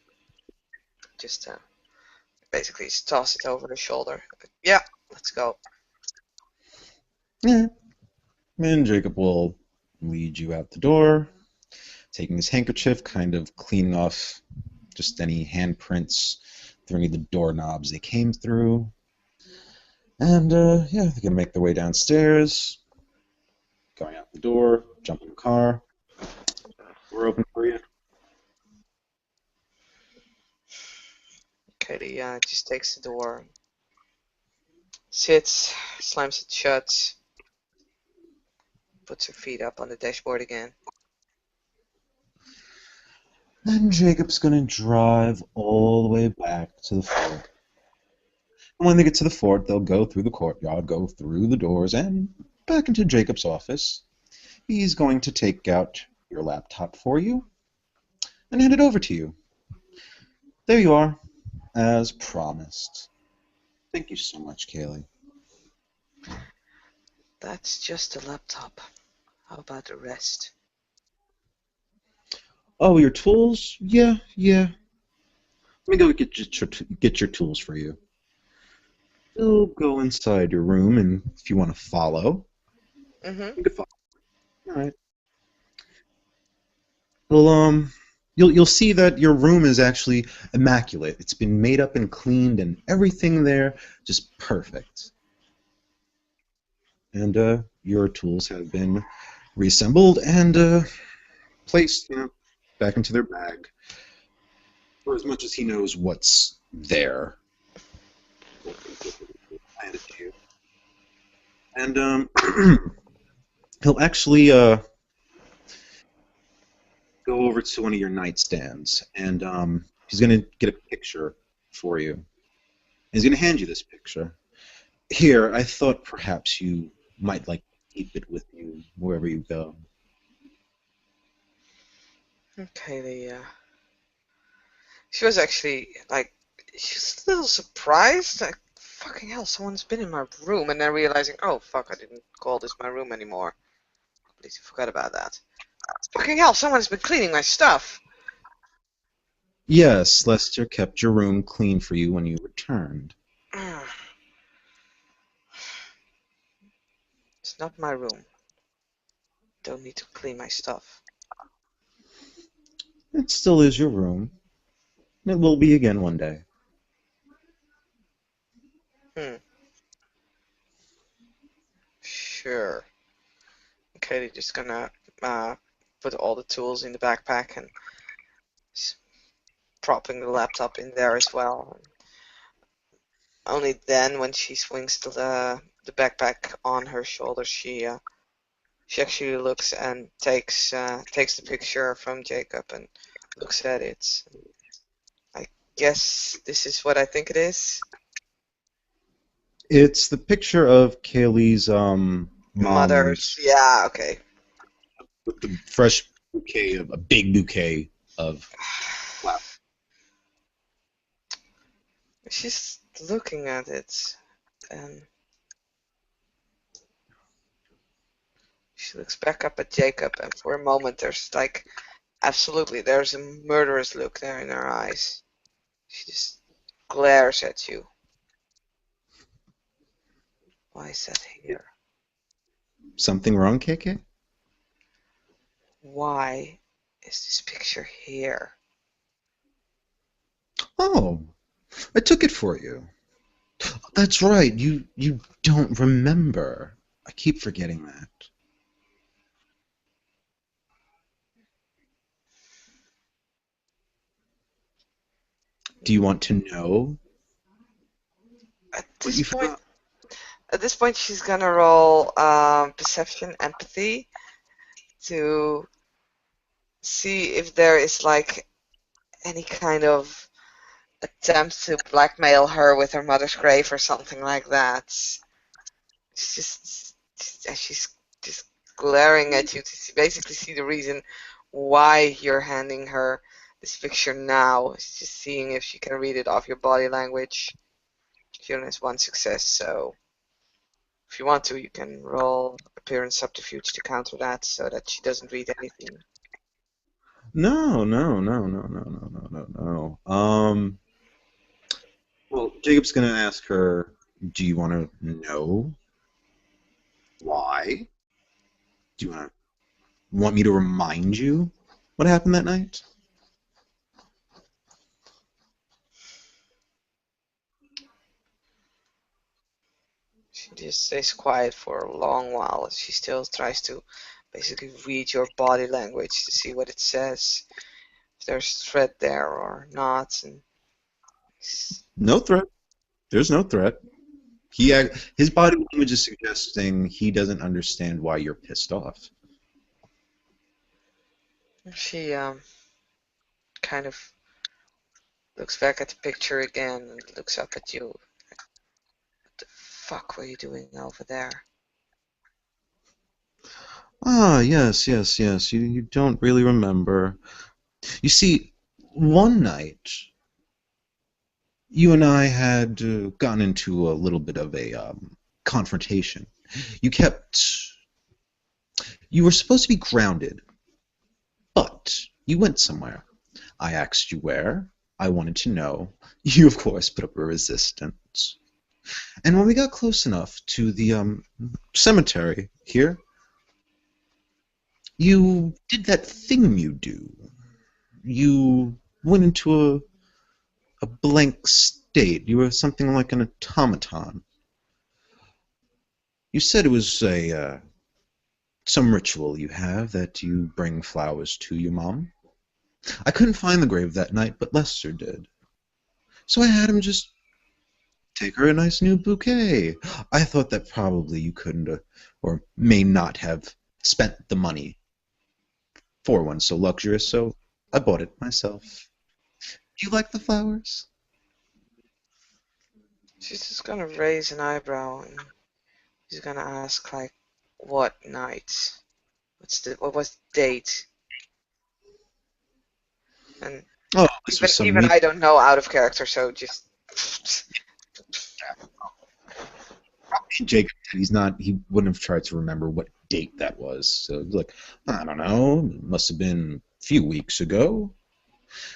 just basically just toss it over the shoulder. Yeah, let's go. Yeah. And Jacob will lead you out the door, taking his handkerchief, kind of cleaning off just any handprints through any of the doorknobs they came through. And yeah, they're gonna make their way downstairs, going out the door, jump in the car. Door open for you. Katie just takes the door, sits, slams it shut, puts her feet up on the dashboard again. And Jacob's gonna drive all the way back to the fort. And when they get to the fort, they'll go through the courtyard, go through the doors, and back into Jacob's office. He's going to take out your laptop for you and hand it over to you. There you are, as promised. Thank you so much, Kaylee. That's just a laptop. How about the rest? Oh, your tools? Yeah, yeah. Let me go get your tools for you. You'll go inside your room, and if you want to follow, Mm-hmm. you can follow. All right. Well, you'll see that your room is actually immaculate. It's been made up and cleaned, and everything there just perfect. And your tools have been reassembled and placed, back into their bag, for as much as he knows what's there. Hand it to you. And he'll actually go over to one of your nightstands, and he's going to get a picture for you. He's going to hand you this picture. Here, I thought perhaps you might like to keep it with you wherever you go. Okay, she was actually like, she's a little surprised. Like, fucking hell, someone's been in my room, and then realizing, oh fuck, I didn't call this my room anymore. Completely forgot about that. Fucking hell, someone's been cleaning my stuff. Yes, Lester kept your room clean for you when you returned. It's not my room. Don't need to clean my stuff. It still is your room. It will be again one day. Hmm. Sure. Okay, they're just gonna put all the tools in the backpack and propping the laptop in there as well. Only then, when she swings the backpack on her shoulder, she actually looks and takes the picture from Jacob and looks at it. I guess this is what I think it is. It's the picture of Kaylee's Mother's. mom's Yeah. Okay. with the fresh bouquet of a big bouquet of flowers. She's looking at it, and she looks back up at Jacob, and for a moment there's like, absolutely, there's a murderous look there in her eyes. She just glares at you. Why is that here? Something wrong, KK? Why is this picture here? Oh, I took it for you. That's right. You don't remember. I keep forgetting that. Do you want to know At what this you point, forgot? at this point, she's gonna roll perception, empathy to see if there is like any kind of attempt to blackmail her with her mother's grave or something like that. She's just glaring at you to basically see the reason why you're handing her this picture now. She's just seeing if she can read it off your body language. She only has one success, so if you want to, you can roll appearance subterfuge to counter that so that she doesn't read anything. No, no, no, no, no, no, no, no, no. Jacob's gonna ask her, "Do you want to know why? Do you want me to remind you what happened that night?" She just stays quiet for a long while. She still tries to basically read your body language to see what it says, if there's threat there or not. And No threat. There's no threat. His body language is suggesting he doesn't understand why you're pissed off. she kind of looks back at the picture again and looks up at you. What the fuck were you doing over there? Ah, yes, yes, yes. You don't really remember. You see, one night you and I had gotten into a little bit of a confrontation. You kept. You were supposed to be grounded, but you went somewhere. I asked you where. I wanted to know. You, of course, put up a resistance. And when we got close enough to the cemetery here, you did that thing you do. You went into a blank state. You were something like an automaton. You said it was a some ritual you have that you bring flowers to your mom. I couldn't find the grave that night, but Lester did. So I had him just take her a nice new bouquet. I thought that probably you couldn't or may not have spent the money for one so luxurious, so I bought it myself. Do you like the flowers? She's just gonna raise an eyebrow and she's gonna ask like, what night? What was the date? And Oh, this even was some even week. I don't know out of character, so just Jacob said he wouldn't have tried to remember what date that was. So like, I don't know, it must have been a few weeks ago.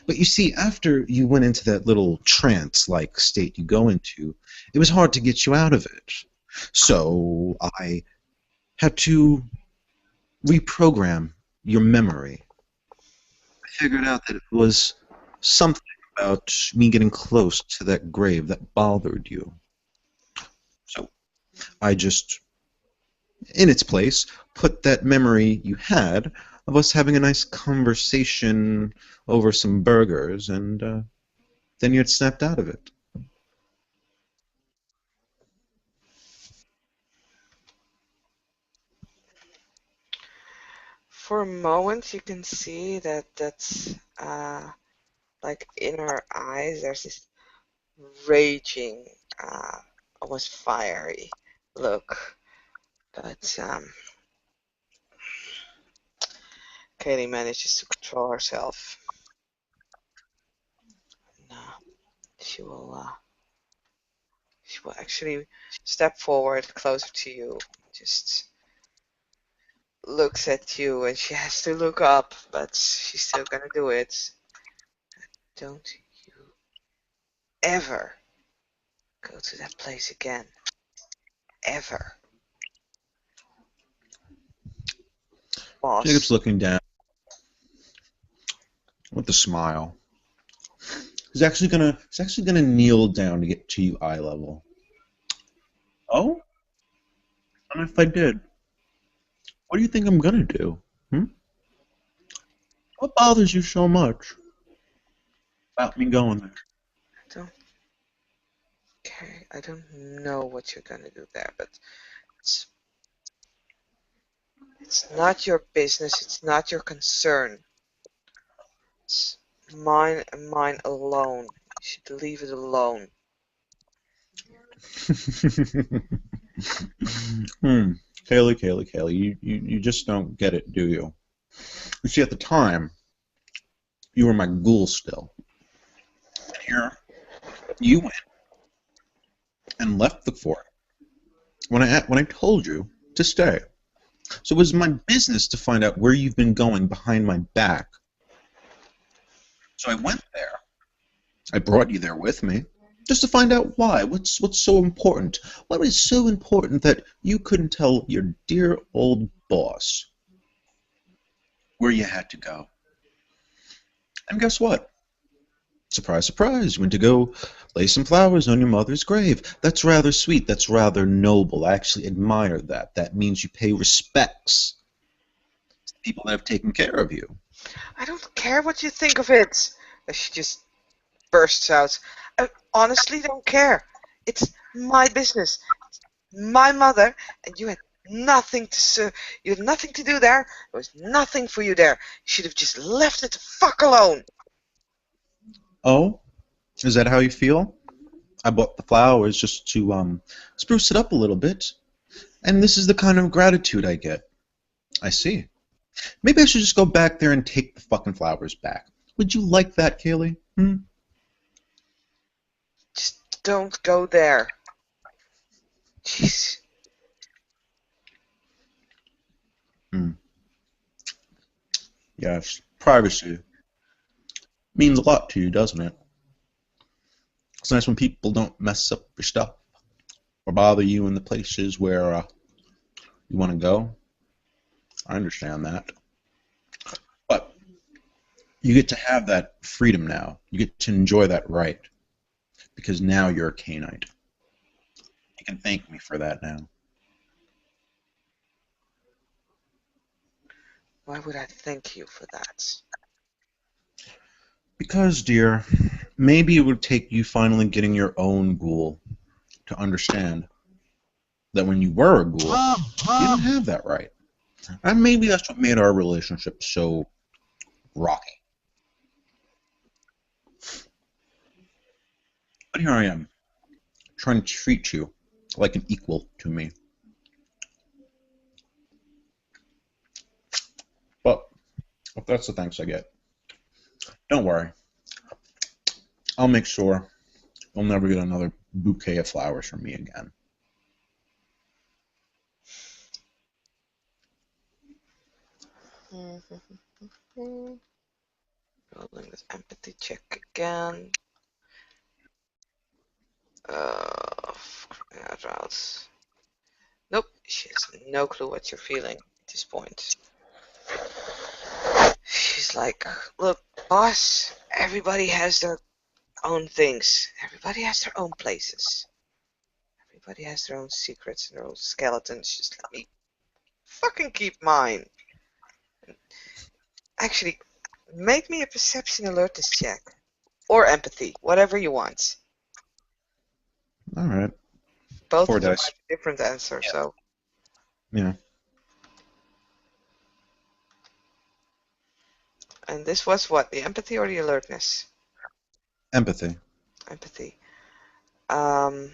But you see, after you went into that little trance-like state you go into, it was hard to get you out of it. So I had to reprogram your memory. I figured out that it was something about me getting close to that grave that bothered you. So I just, in its place, put that memory you had of us having a nice conversation over some burgers, and then you had snapped out of it. for a moment you can see that that's like in her eyes there's this raging, uh, almost fiery look. But Kaylee manages to control herself. And, she will actually step forward closer to you. Just looks at you, and she has to look up, but she's still gonna do it. Don't you ever go to that place again. Ever. Jacob's Boss. looking down with a smile. He's actually gonna kneel down to get to you eye level. Oh? And if I did, what do you think I'm gonna do? Hmm? What bothers you so much about me going there? I don't care. I don't know what you're gonna do there, but it's it's not your business. It's not your concern. It's mine and mine alone. You should leave it alone. Hmm. Kaylee, you just don't get it, do you? You see, at the time, you were my ghoul still. Here, you went and left the fort when I told you to stay. So it was my business to find out where you've been going behind my back. So I went there. I brought you there with me. just to find out why. What's so important? What is so important that you couldn't tell your dear old boss where you had to go? And guess what? Surprise, surprise, you went to go lay some flowers on your mother's grave. That's rather sweet. That's rather noble. I actually admire that. That means you pay respects to the people that have taken care of you. I don't care what you think of it. And she just bursts out. I honestly don't care. It's my business. My mother, and you had nothing to you had nothing to do there. There was nothing for you there. You should have just left it the fuck alone. Oh, is that how you feel? I bought the flowers just to spruce it up a little bit, and this is the kind of gratitude I get. I see. Maybe I should just go back there and take the fucking flowers back. Would you like that, Kaylee? Hmm? Just don't go there. Jeez. Hmm. Yes, privacy means a lot to you, doesn't it? It's nice when people don't mess up your stuff or bother you in the places where you want to go. I understand that. But you get to have that freedom now. You get to enjoy that right because now you're a Canaanite. You can thank me for that now. Why would I thank you for that? Because, dear, maybe it would take you finally getting your own ghoul to understand that when you were a ghoul, you didn't have that right. And maybe that's what made our relationship so rocky. But here I am, trying to treat you like an equal to me. But if that's the thanks I get, don't worry. I'll make sure you'll never get another bouquet of flowers from me again. Rolling this empathy check again. Out. Nope, she has no clue what you're feeling at this point. She's like, look, boss, everybody has their own things. Everybody has their own places. Everybody has their own secrets and their own skeletons. Just let me fucking keep mine. Actually, make me a perception alertness check. Or empathy, whatever you want. All right. Both Four of them dice. have a different answer, Yeah. so. Yeah. And this was what? The empathy or the alertness? Empathy. Empathy. Um,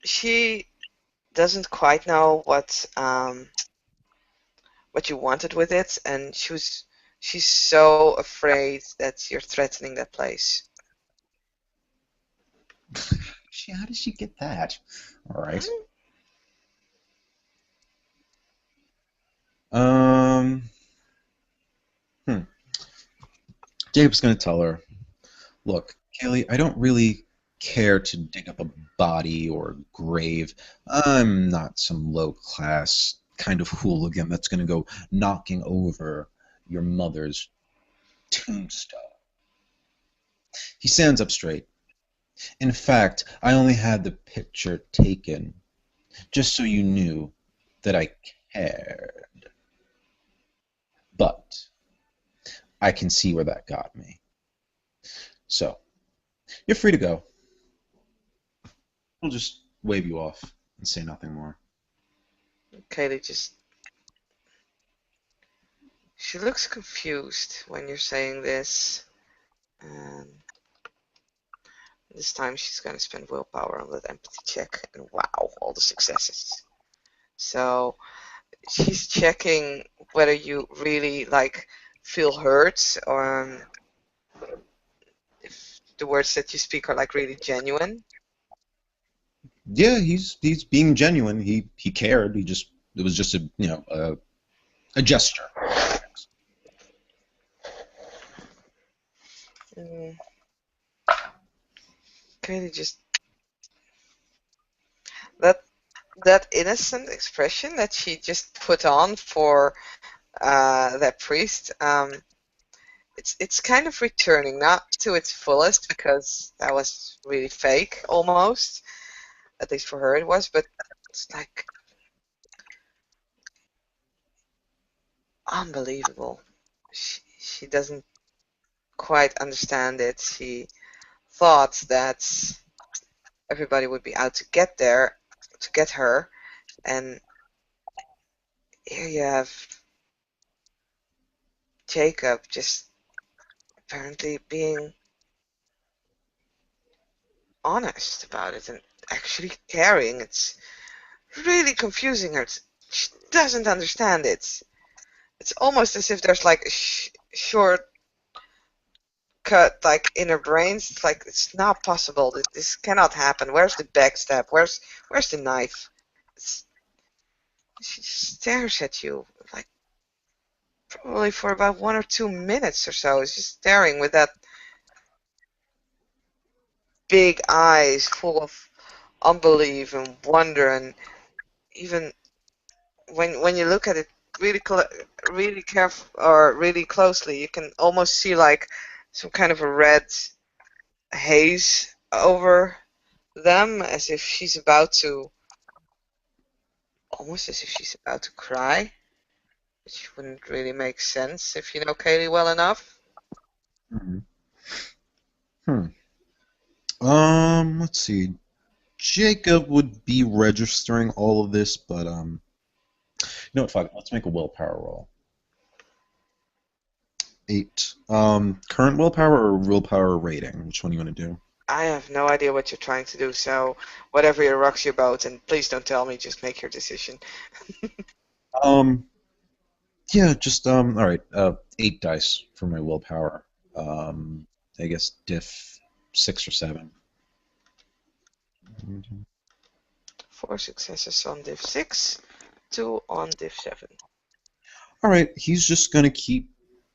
she doesn't quite know what you wanted with it, and she's so afraid that you're threatening that place. How did she get that? All right. Um. Hmm. Jacob's gonna tell her, look, Kaylee, I don't really care to dig up a body or a grave. I'm not some low-class kind of hooligan that's gonna go knocking over your mother's tombstone. He stands up straight. In fact, I only had the picture taken just so you knew that I cared. But I can see where that got me. So, you're free to go. We'll just wave you off and say nothing more. Kaylee just. She looks confused when you're saying this. And this time she's gonna spend willpower on that empathy check. And wow, all the successes. So she's checking whether you really like feel hurt or if the words that you speak are like really genuine. Yeah, he's being genuine. He cared. It was just a gesture. Mm. Kaylee just that that innocent expression that she just put on for that priest. It's kind of returning, not to its fullest because that was really fake almost. At least for her it was, but it's like unbelievable. She doesn't quite understand it. She thought that everybody would be out to get there, to get her, and here you have Jacob just apparently being honest about it and actually caring. It's really confusing her. She doesn't understand it. It's almost as if there's like a short cut like in her brains. It's like it's not possible. This cannot happen. Where's the backstab? Where's the knife? It's, she just stares at you like probably for about 1 or 2 minutes or so. It's just staring with that big eyes full of unbelief and wonder, and even when you look at it really really careful or really closely, you can almost see like some kind of a red haze over them, as if she's about to, almost as if she's about to cry, which wouldn't really make sense if you know Kaylee well enough. Mhm. Hmm. Let's see. Jacob would be registering all of this, but you know what? Fuck. Let's make a willpower roll. 8. Current willpower or willpower rating? Which one do you want to do? I have no idea what you're trying to do, so whatever your rocks your boat, and please don't tell me, just make your decision. Um, yeah, just All right. 8 dice for my willpower. Um, I guess diff 6 or 7. 4 successes on div 6, 2 on div 7. All right, he's just gonna keep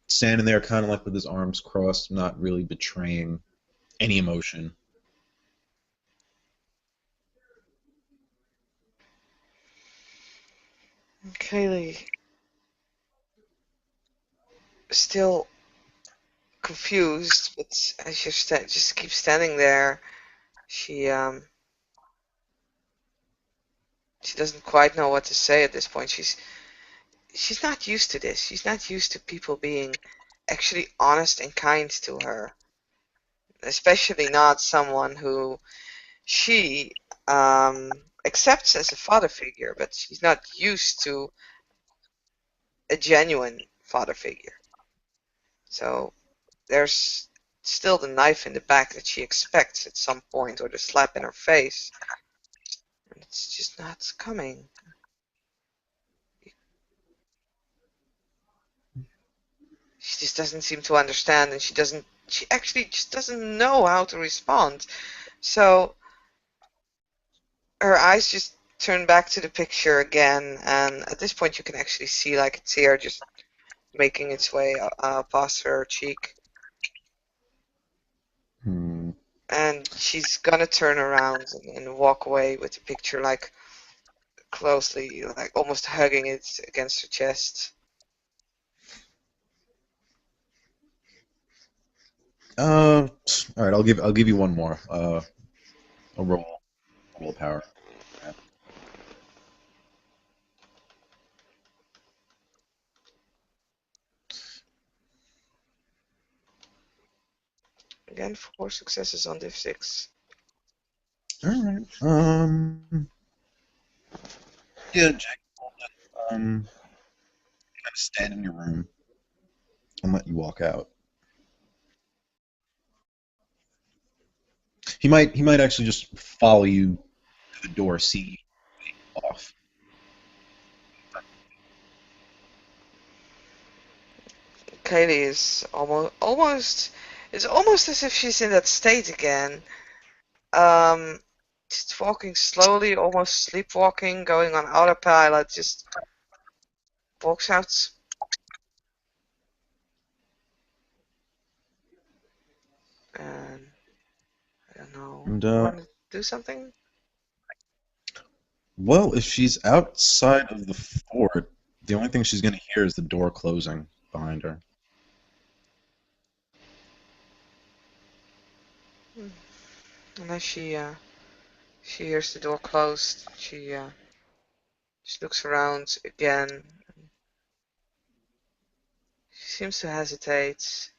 standing there, kind of like with his arms crossed, not really betraying any emotion. Kaylee, still confused, but as you just keep standing there, she she doesn't quite know what to say at this point. She's not used to this. She's not used to people being actually honest and kind to her, especially not someone who she accepts as a father figure, but she's not used to a genuine father figure. So there's still the knife in the back that she expects at some point, or the slap in her face, and it's just not coming. She just doesn't seem to understand, and she actually just doesn't know how to respond. So her eyes just turn back to the picture again, and at this point you can actually see like a tear just making its way past her cheek, Hmm. and she's gonna turn around and walk away with the picture like closely, like almost hugging it against her chest. All right. I'll give you one more. A willpower. Yeah. Again, 4 successes on div 6. All right. Yeah, Jack. Kind of stand in your room and let you walk out. He might actually just follow you to the door, see you off. Kaylee is it's almost as if she's in that state again. Um, just walking slowly, almost sleepwalking, going on autopilot, just walks out. And I don't know. And You want to do something? well, if she's outside of the fort, the only thing she's going to hear is the door closing behind her. Hmm. And as she hears the door closed, she looks around again. She seems to hesitate.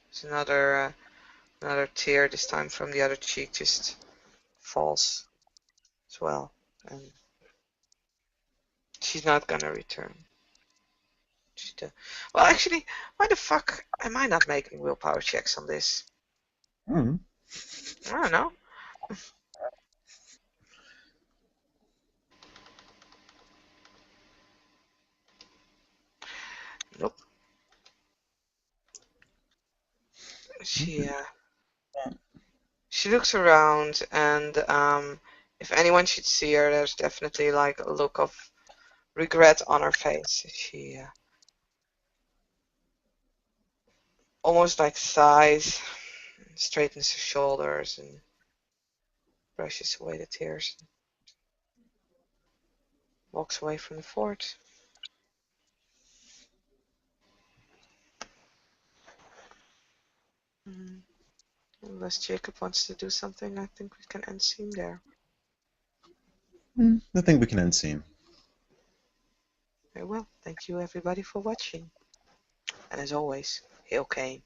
There's another tear, this time from the other cheek, just falls as well. And she's not gonna return. She do- Well, actually, why the fuck am I not making willpower checks on this? Hmm. I don't know. Nope. She Okay. uh, she looks around, and if anyone should see her, there's definitely like a look of regret on her face. She almost like sighs, straightens her shoulders, and brushes away the tears, and walks away from the fort. Mm. Unless Jacob wants to do something, I think we can end scene there. I think we can end scene. Very well. Thank you everybody for watching. And as always, hail Kane.